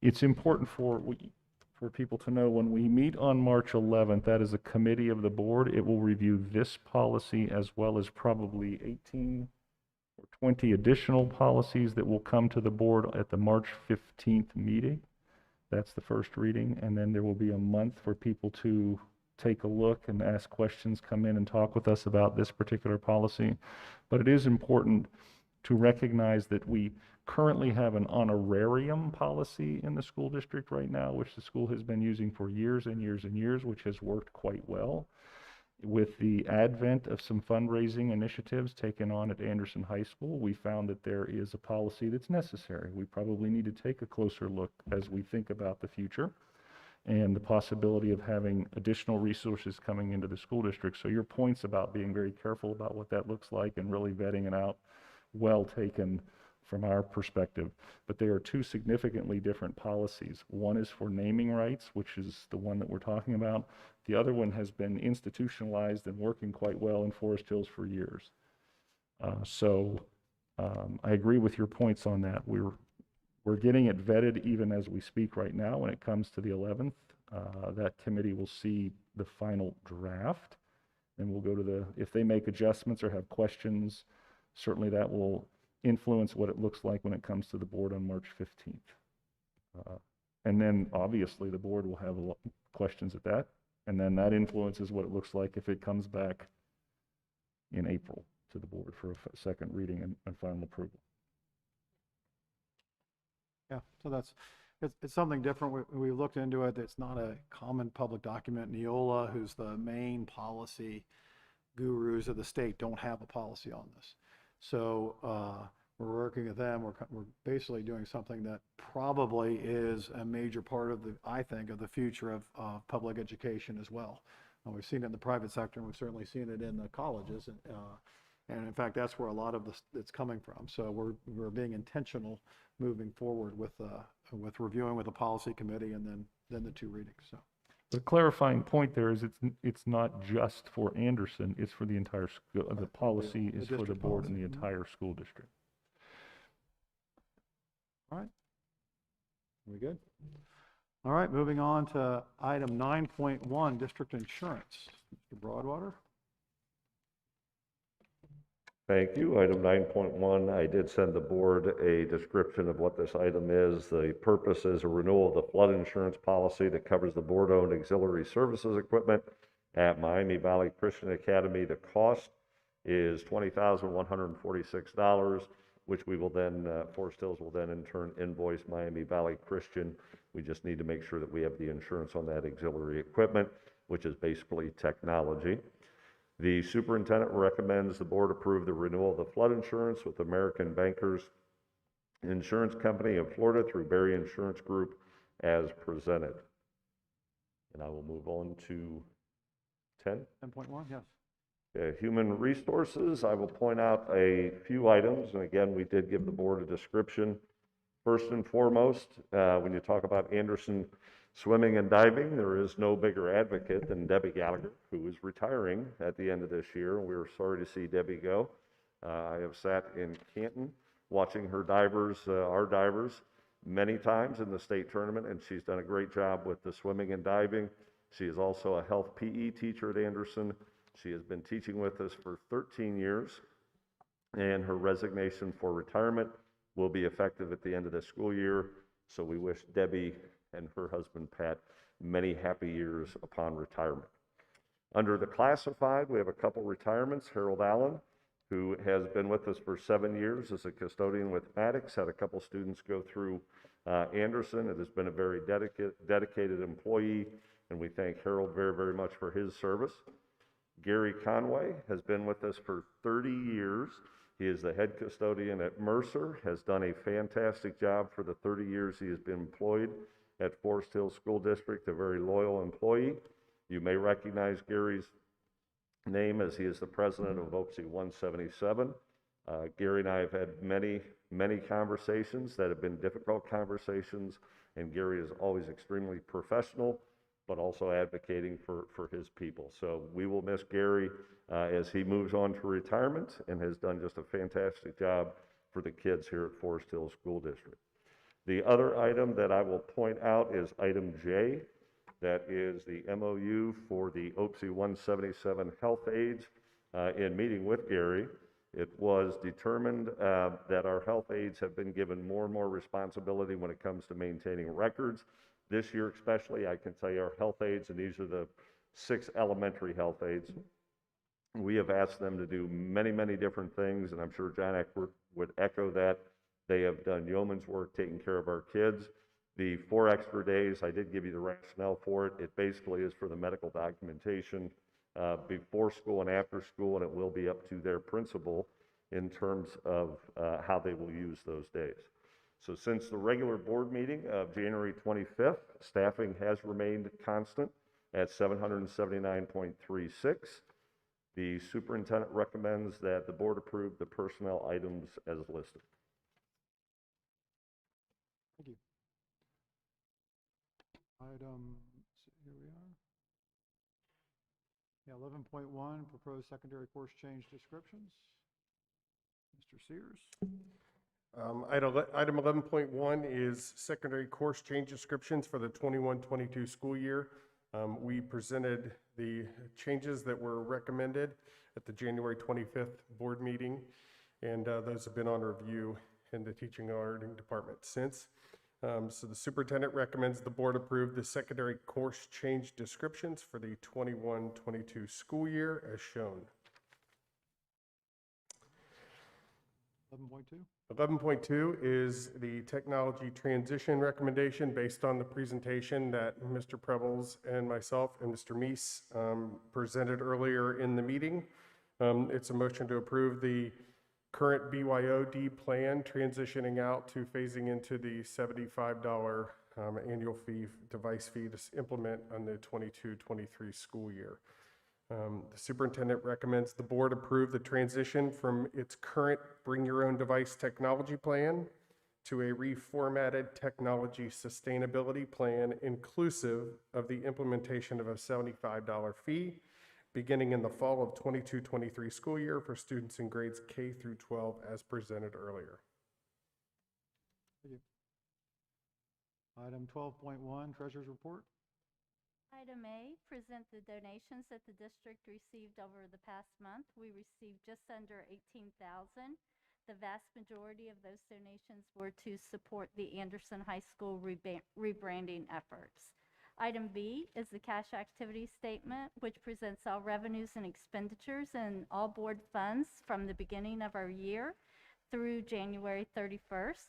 It's important for people to know when we meet on March 11th, that is a committee of the board. It will review this policy as well as probably 18 or 20 additional policies that will come to the board at the March 15th meeting. That's the first reading, and then there will be a month for people to take a look and ask questions, come in and talk with us about this particular policy. But it is important to recognize that we currently have an honorarium policy in the school district right now, which the school has been using for years and years and years, which has worked quite well. With the advent of some fundraising initiatives taken on at Anderson High School, we found that there is a policy that's necessary. We probably need to take a closer look as we think about the future and the possibility of having additional resources coming into the school district. So your points about being very careful about what that looks like and really vetting it out, well taken from our perspective. But there are two significantly different policies. One is for naming rights, which is the one that we're talking about. The other one has been institutionalized and working quite well in Forest Hills for years. I agree with your points on that. We're getting it vetted even as we speak right now. When it comes to the 11th, that committee will see the final draft, and we'll go to if they make adjustments or have questions, certainly that will influence what it looks like when it comes to the board on March 15th. And then obviously the board will have questions at that, and then that influences what it looks like if it comes back in April to the board for a second reading and final approval. Yeah, so it's something different. We looked into it. It's not a common public document. Neola, who's the main policy gurus of the state, don't have a policy on this. So we're working with them. We're basically doing something that probably is a major part of I think, of the future of public education as well. We've seen it in the private sector, and we've certainly seen it in the colleges. And in fact, that's where a lot of it's coming from. So we're being intentional moving forward with reviewing with the policy committee and then the two readings. So the clarifying point there is it's not just for Anderson, it's for the entire school. The policy is for the board and the entire school district. All right. We good? All right, moving on to item 9.1, district insurance. Mr. Broadwater. Thank you. Item 9.1, I did send the board a description of what this item is. The purpose is a renewal of the flood insurance policy that covers the board-owned auxiliary services equipment at Miami Valley Christian Academy. The cost is $20,146, which we will then, Forest Hills will then in turn invoice Miami Valley Christian. We just need to make sure that we have the insurance on that auxiliary equipment, which is basically technology. The superintendent recommends the board approve the renewal of the flood insurance with American Bankers Insurance Company of Florida through Berry Insurance Group as presented. And I will move on to 10.1, yes. Human resources, I will point out a few items, and again, we did give the board a description. First and foremost, when you talk about Anderson swimming and diving, there is no bigger advocate than Debbie Gallagher, who is retiring at the end of this year. We were sorry to see Debbie go. I have sat in Canton watching her divers, our divers, many times in the state tournament, and she's done a great job with the swimming and diving. She is also a health PE teacher at Anderson. She has been teaching with us for 13 years, and her resignation for retirement will be effective at the end of this school year. So we wish Debbie and her husband, Pat, many happy years upon retirement. Under the classified, we have a couple retirements. Harold Allen, who has been with us for 7 years as a custodian with Maddox, had a couple students go through Anderson. It has been a very dedicated employee, and we thank Harold very, very much for his service. Gary Conway has been with us for 30 years. He is the head custodian at Mercer, has done a fantastic job for the 30 years he has been employed at Forest Hills School District, a very loyal employee. You may recognize Gary's name as he is the president of OPSI 177. Gary and I have had many, many conversations that have been difficult conversations, and Gary is always extremely professional, but also advocating for his people. So we will miss Gary as he moves on to retirement and has done just a fantastic job for the kids here at Forest Hills School District. The other item that I will point out is item J. That is the MOU for the OPSI 177 health aides. In meeting with Gary, it was determined that our health aides have been given more and more responsibility when it comes to maintaining records. This year especially, I can tell you our health aides, and these are the 6 elementary health aides, we have asked them to do many, many different things, and I'm sure John Eckert would echo that. They have done yeoman's work taking care of our kids. The 4 extra days, I did give you the rationale for it. It basically is for the medical documentation before school and after school, and it will be up to their principal in terms of how they will use those days. So since the regular board meeting of January 25th, staffing has remained constant at 779.36. The superintendent recommends that the board approve the personnel items as listed. Thank you. Item, here we are. Yeah, 11.1, proposed secondary course change descriptions. Mr. Sears. Item 11.1 is secondary course change descriptions for the 21-22 school year. We presented the changes that were recommended at the January 25th board meeting, and those have been on review in the teaching and learning department since. So the superintendent recommends the board approve the secondary course change descriptions for the 21-22 school year as shown. 11.2. 11.2 is the technology transition recommendation based on the presentation that Mr. Prebles and myself and Mr. Meese presented earlier in the meeting. It's a motion to approve the current BYOD plan transitioning out to phasing into the $75 annual fee, device fee to implement on the 22-23 school year. The superintendent recommends the board approve the transition from its current bring your own device technology plan to a reformatted technology sustainability plan inclusive of the implementation of a $75 fee beginning in the fall of 22-23 school year for students in grades K through 12 as presented earlier. Thank you. Item 12.1, treasurer's report. Item A, present the donations that the district received over the past month. We received just under $18,000. The vast majority of those donations were to support the Anderson High School rebranding efforts. Item B is the cash activity statement, which presents all revenues and expenditures and all board funds from the beginning of our year through January 31st.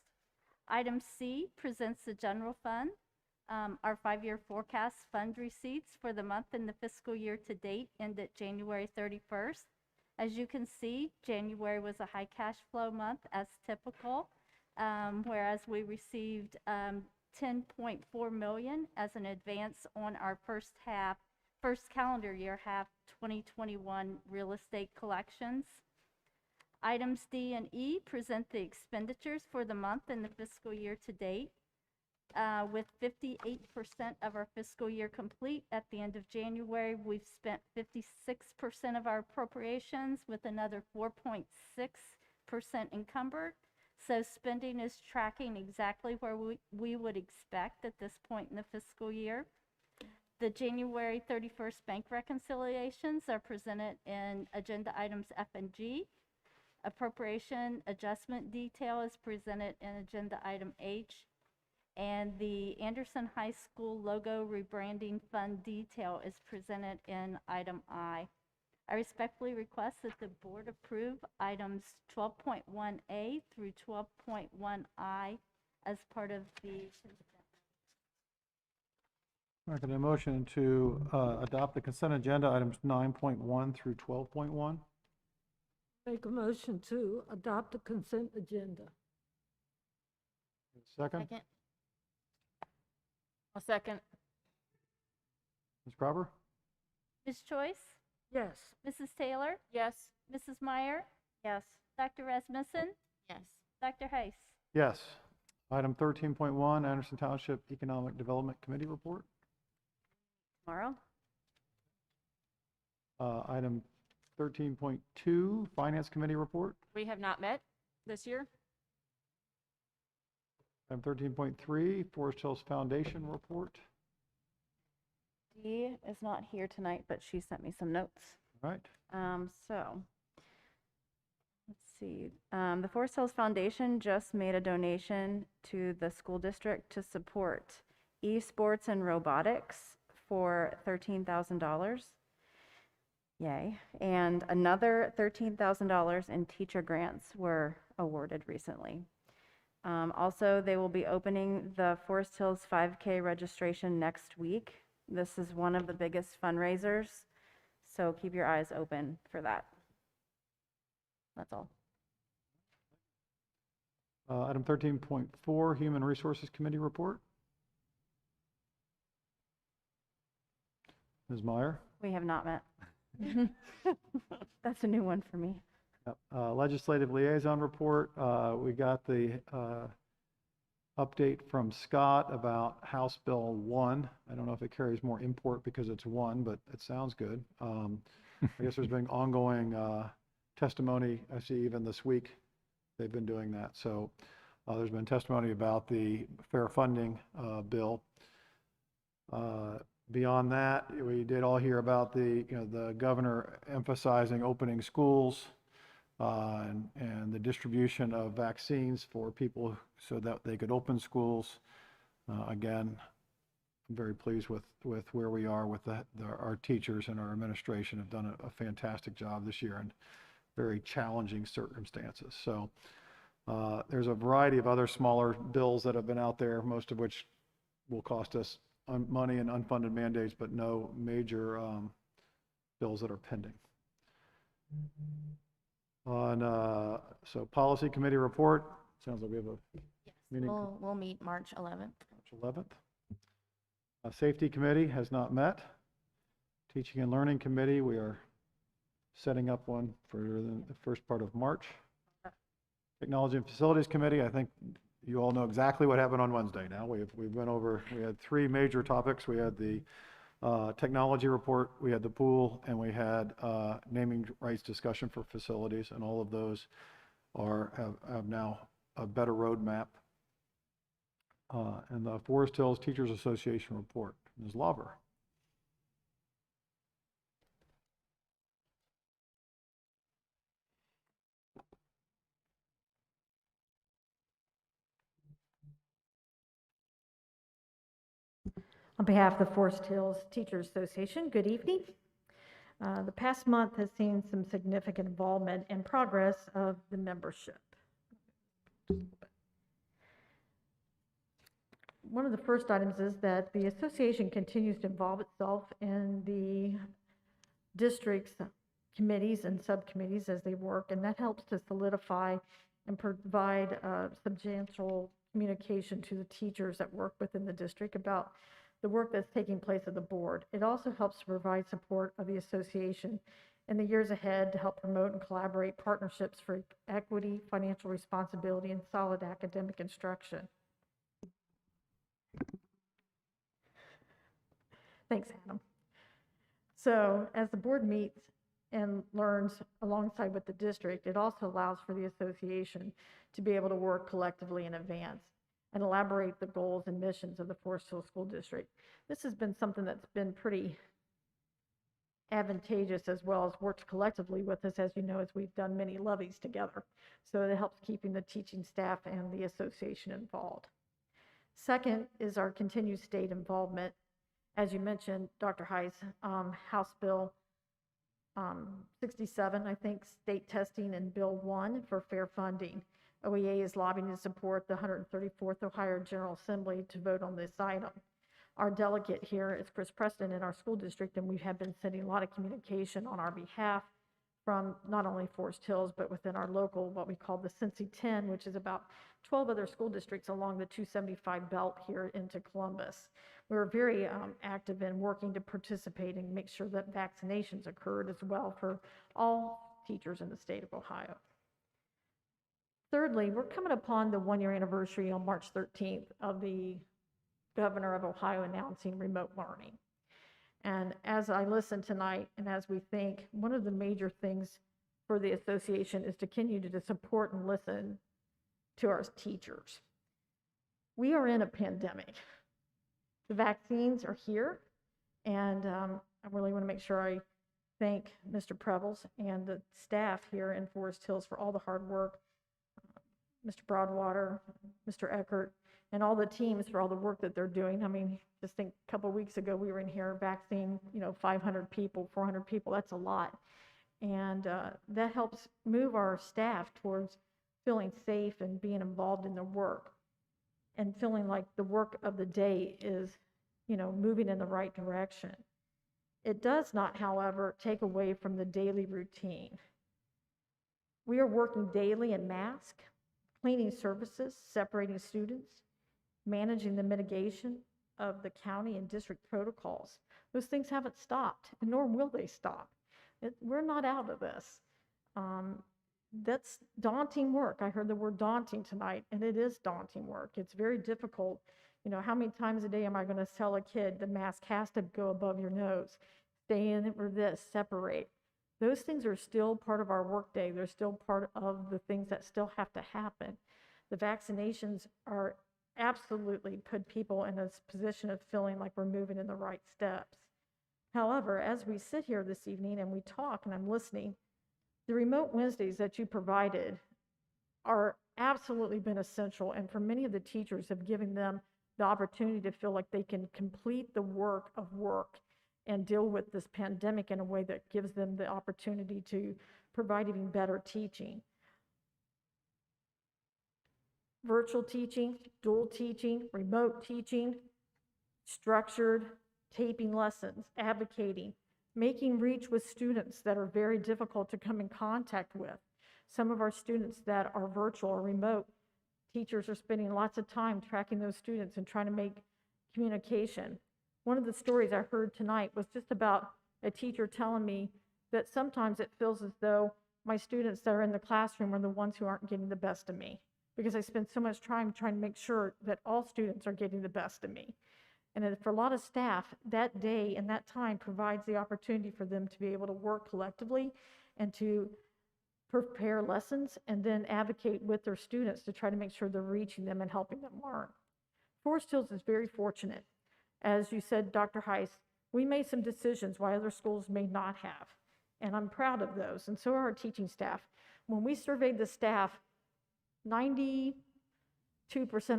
Item C presents the general fund, our 5-year forecast fund receipts for the month and the fiscal year to date ended January 31st. As you can see, January was a high cash flow month as typical, whereas we received $10.4 million as an advance on our first calendar year half 2021 real estate collections. Items D and E present the expenditures for the month and the fiscal year to date. With 58% of our fiscal year complete at the end of January, we've spent 56% of our appropriations with another 4.6% encumbered. So spending is tracking exactly where we would expect at this point in the fiscal year. The January 31st bank reconciliations are presented in agenda items F and G. Appropriation adjustment detail is presented in agenda item H. And the Anderson High School logo rebranding fund detail is presented in item I. I respectfully request that the board approve items 12.1A through 12.1I as part of the consent. I can a motion to adopt the consent agenda items 9.1 through 12.1. Make a motion to adopt the consent agenda. Second. Second. A second. Ms. Prober? Ms. Choice? Yes. Mrs. Taylor? Yes. Mrs. Meyer? Yes. Dr. Rasmussen? Yes. Dr. Heiss? Yes. Item 13.1, Anderson Township Economic Development Committee report. Tomorrow? Item 13.2, Finance Committee report. We have not met this year. Item 13.3, Forest Hills Foundation report. Dee is not here tonight, but she sent me some notes. All right. So, let's see. The Forest Hills Foundation just made a donation to the school district to support esports and robotics for $13,000. Yay. And another $13,000 in teacher grants were awarded recently. Also, they will be opening the Forest Hills 5K registration next week. This is one of the biggest fundraisers, so keep your eyes open for that. That's all. Item 13.4, Human Resources Committee report. Ms. Meyer? We have not met. That's a new one for me. Yep. Legislative liaison report. We got the update from Scott about House Bill 1. I don't know if it carries more import because it's 1, but it sounds good. I guess there's been ongoing testimony. I see even this week they've been doing that. So there's been testimony about the fair funding bill. Beyond that, we did all hear about the governor emphasizing opening schools and the distribution of vaccines for people so that they could open schools. Again, I'm very pleased with where we are with our teachers and our administration have done a fantastic job this year in very challenging circumstances. So there's a variety of other smaller bills that have been out there, most of which will cost us money and unfunded mandates, but no major bills that are pending. So policy committee report, sounds like we have a meeting. We'll meet March 11th. March 11th. Safety committee has not met. Teaching and learning committee, we are setting up one for the first part of March. Technology and facilities committee, I think you all know exactly what happened on Wednesday now. We went over, we had 3 major topics. We had the technology report, we had the pool, and we had naming rights discussion for facilities, and all of those have now a better roadmap. And the Forest Hills Teachers Association report, Ms. Lauber. On behalf of the Forest Hills Teachers Association, good evening. The past month has seen some significant involvement and progress of the membership. One of the first items is that the association continues to involve itself in the district's committees and subcommittees as they work, and that helps to solidify and provide substantial communication to the teachers that work within the district about the work that's taking place at the board. It also helps to provide support of the association in the years ahead to help promote and collaborate partnerships for equity, financial responsibility, and solid academic instruction. Thanks, Adam. So as the board meets and learns alongside with the district, it also allows for the association to be able to work collectively in advance and elaborate the goals and missions of the Forest Hills School District. This has been something that's been pretty advantageous, as well as worked collectively with us, as you know, as we've done many levies together. So it helps keeping the teaching staff and the association involved. Second is our continued state involvement. As you mentioned, Dr. Heiss, House Bill 67, I think, state testing, and Bill 1 for fair funding. OEA is lobbying to support the 134th Ohio General Assembly to vote on this item. Our delegate here is Chris Preston in our school district, and we have been sending a lot of communication on our behalf from not only Forest Hills, but within our local, what we call the Cincy 10, which is about 12 other school districts along the 275 belt here into Columbus. We were very active in working to participate and make sure that vaccinations occurred as well for all teachers in the state of Ohio. Thirdly, we're coming upon the 1-year anniversary on March 13th of the Governor of Ohio announcing remote learning. And as I listen tonight and as we think, one of the major things for the association is to continue to support and listen to our teachers. We are in a pandemic. The vaccines are here, and I really want to make sure I thank Mr. Prevels and the staff here in Forest Hills for all the hard work, Mr. Broadwater, Mr. Eckert, and all the teams for all the work that they're doing. I mean, just think a couple of weeks ago, we were in here vaccinating, 500 people, 400 people. That's a lot. And that helps move our staff towards feeling safe and being involved in their work and feeling like the work of the day is, moving in the right direction. It does not, however, take away from the daily routine. We are working daily in mask, cleaning services, separating students, managing the mitigation of the county and district protocols. Those things haven't stopped, and nor will they stop. We're not out of this. That's daunting work. I heard the word daunting tonight, and it is daunting work. It's very difficult. How many times a day am I going to tell a kid the mask has to go above your nose? Stay in it or this, separate. Those things are still part of our workday. They're still part of the things that still have to happen. The vaccinations are absolutely put people in a position of feeling like we're moving in the right steps. However, as we sit here this evening and we talk and I'm listening, the remote Wednesdays that you provided are absolutely been essential, and for many of the teachers have given them the opportunity to feel like they can complete the work of work and deal with this pandemic in a way that gives them the opportunity to provide even better teaching. Virtual teaching, dual teaching, remote teaching, structured, taping lessons, advocating, making reach with students that are very difficult to come in contact with. Some of our students that are virtual or remote, teachers are spending lots of time tracking those students and trying to make communication. One of the stories I heard tonight was just about a teacher telling me that sometimes it feels as though my students that are in the classroom are the ones who aren't getting the best of me, because I spend so much time trying to make sure that all students are getting the best of me. And for a lot of staff, that day and that time provides the opportunity for them to be able to work collectively and to prepare lessons and then advocate with their students to try to make sure they're reaching them and helping them learn. Forest Hills is very fortunate. As you said, Dr. Heiss, we made some decisions why other schools may not have, and I'm proud of those, and so are our teaching staff. When we surveyed the staff, 92%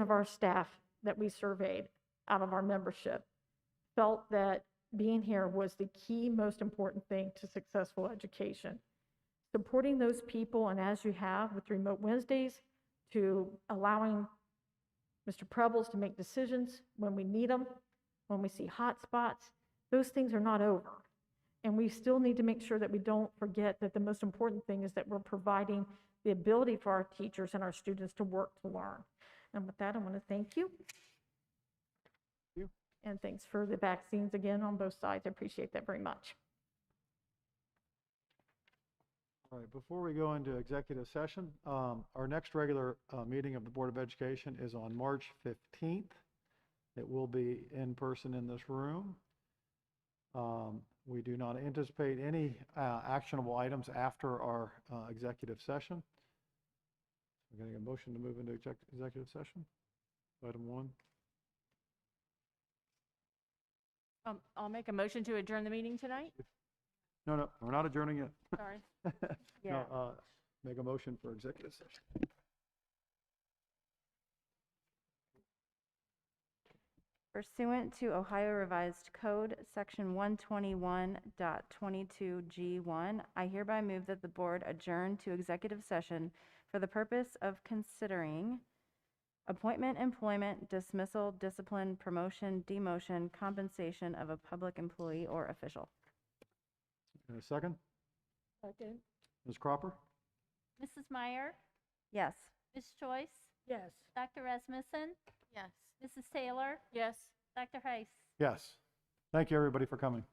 of our staff that we surveyed out of our membership felt that being here was the key, most important thing to successful education. Supporting those people, and as you have with Remote Wednesdays, to allowing Mr. Prebles to make decisions when we need them, when we see hot spots, those things are not over. And we still need to make sure that we don't forget that the most important thing is that we're providing the ability for our teachers and our students to work to learn. And with that, I want to thank you. And thanks for the vaccines again on both sides. I appreciate that very much. All right, before we go into executive session, our next regular meeting of the Board of Education is on March 15th. It will be in person in this room. We do not anticipate any actionable items after our executive session. We're going to get a motion to move into executive session. Item 1. I'll make a motion to adjourn the meeting tonight. No, we're not adjourning yet. Sorry. Yeah. No, make a motion for executive session. Pursuant to Ohio Revised Code, Section 121.22G1, I hereby move that the board adjourn to executive session for the purpose of considering appointment, employment, dismissal, discipline, promotion, demotion, compensation of a public employee or official. And a second? Second. Ms. Cropper? Mrs. Meyer, Yes. Ms. Choice, Yes. Dr. Rasmussen, Yes. Mrs. Taylor, Yes. Dr. Heiss. Yes. Thank you, everybody, for coming.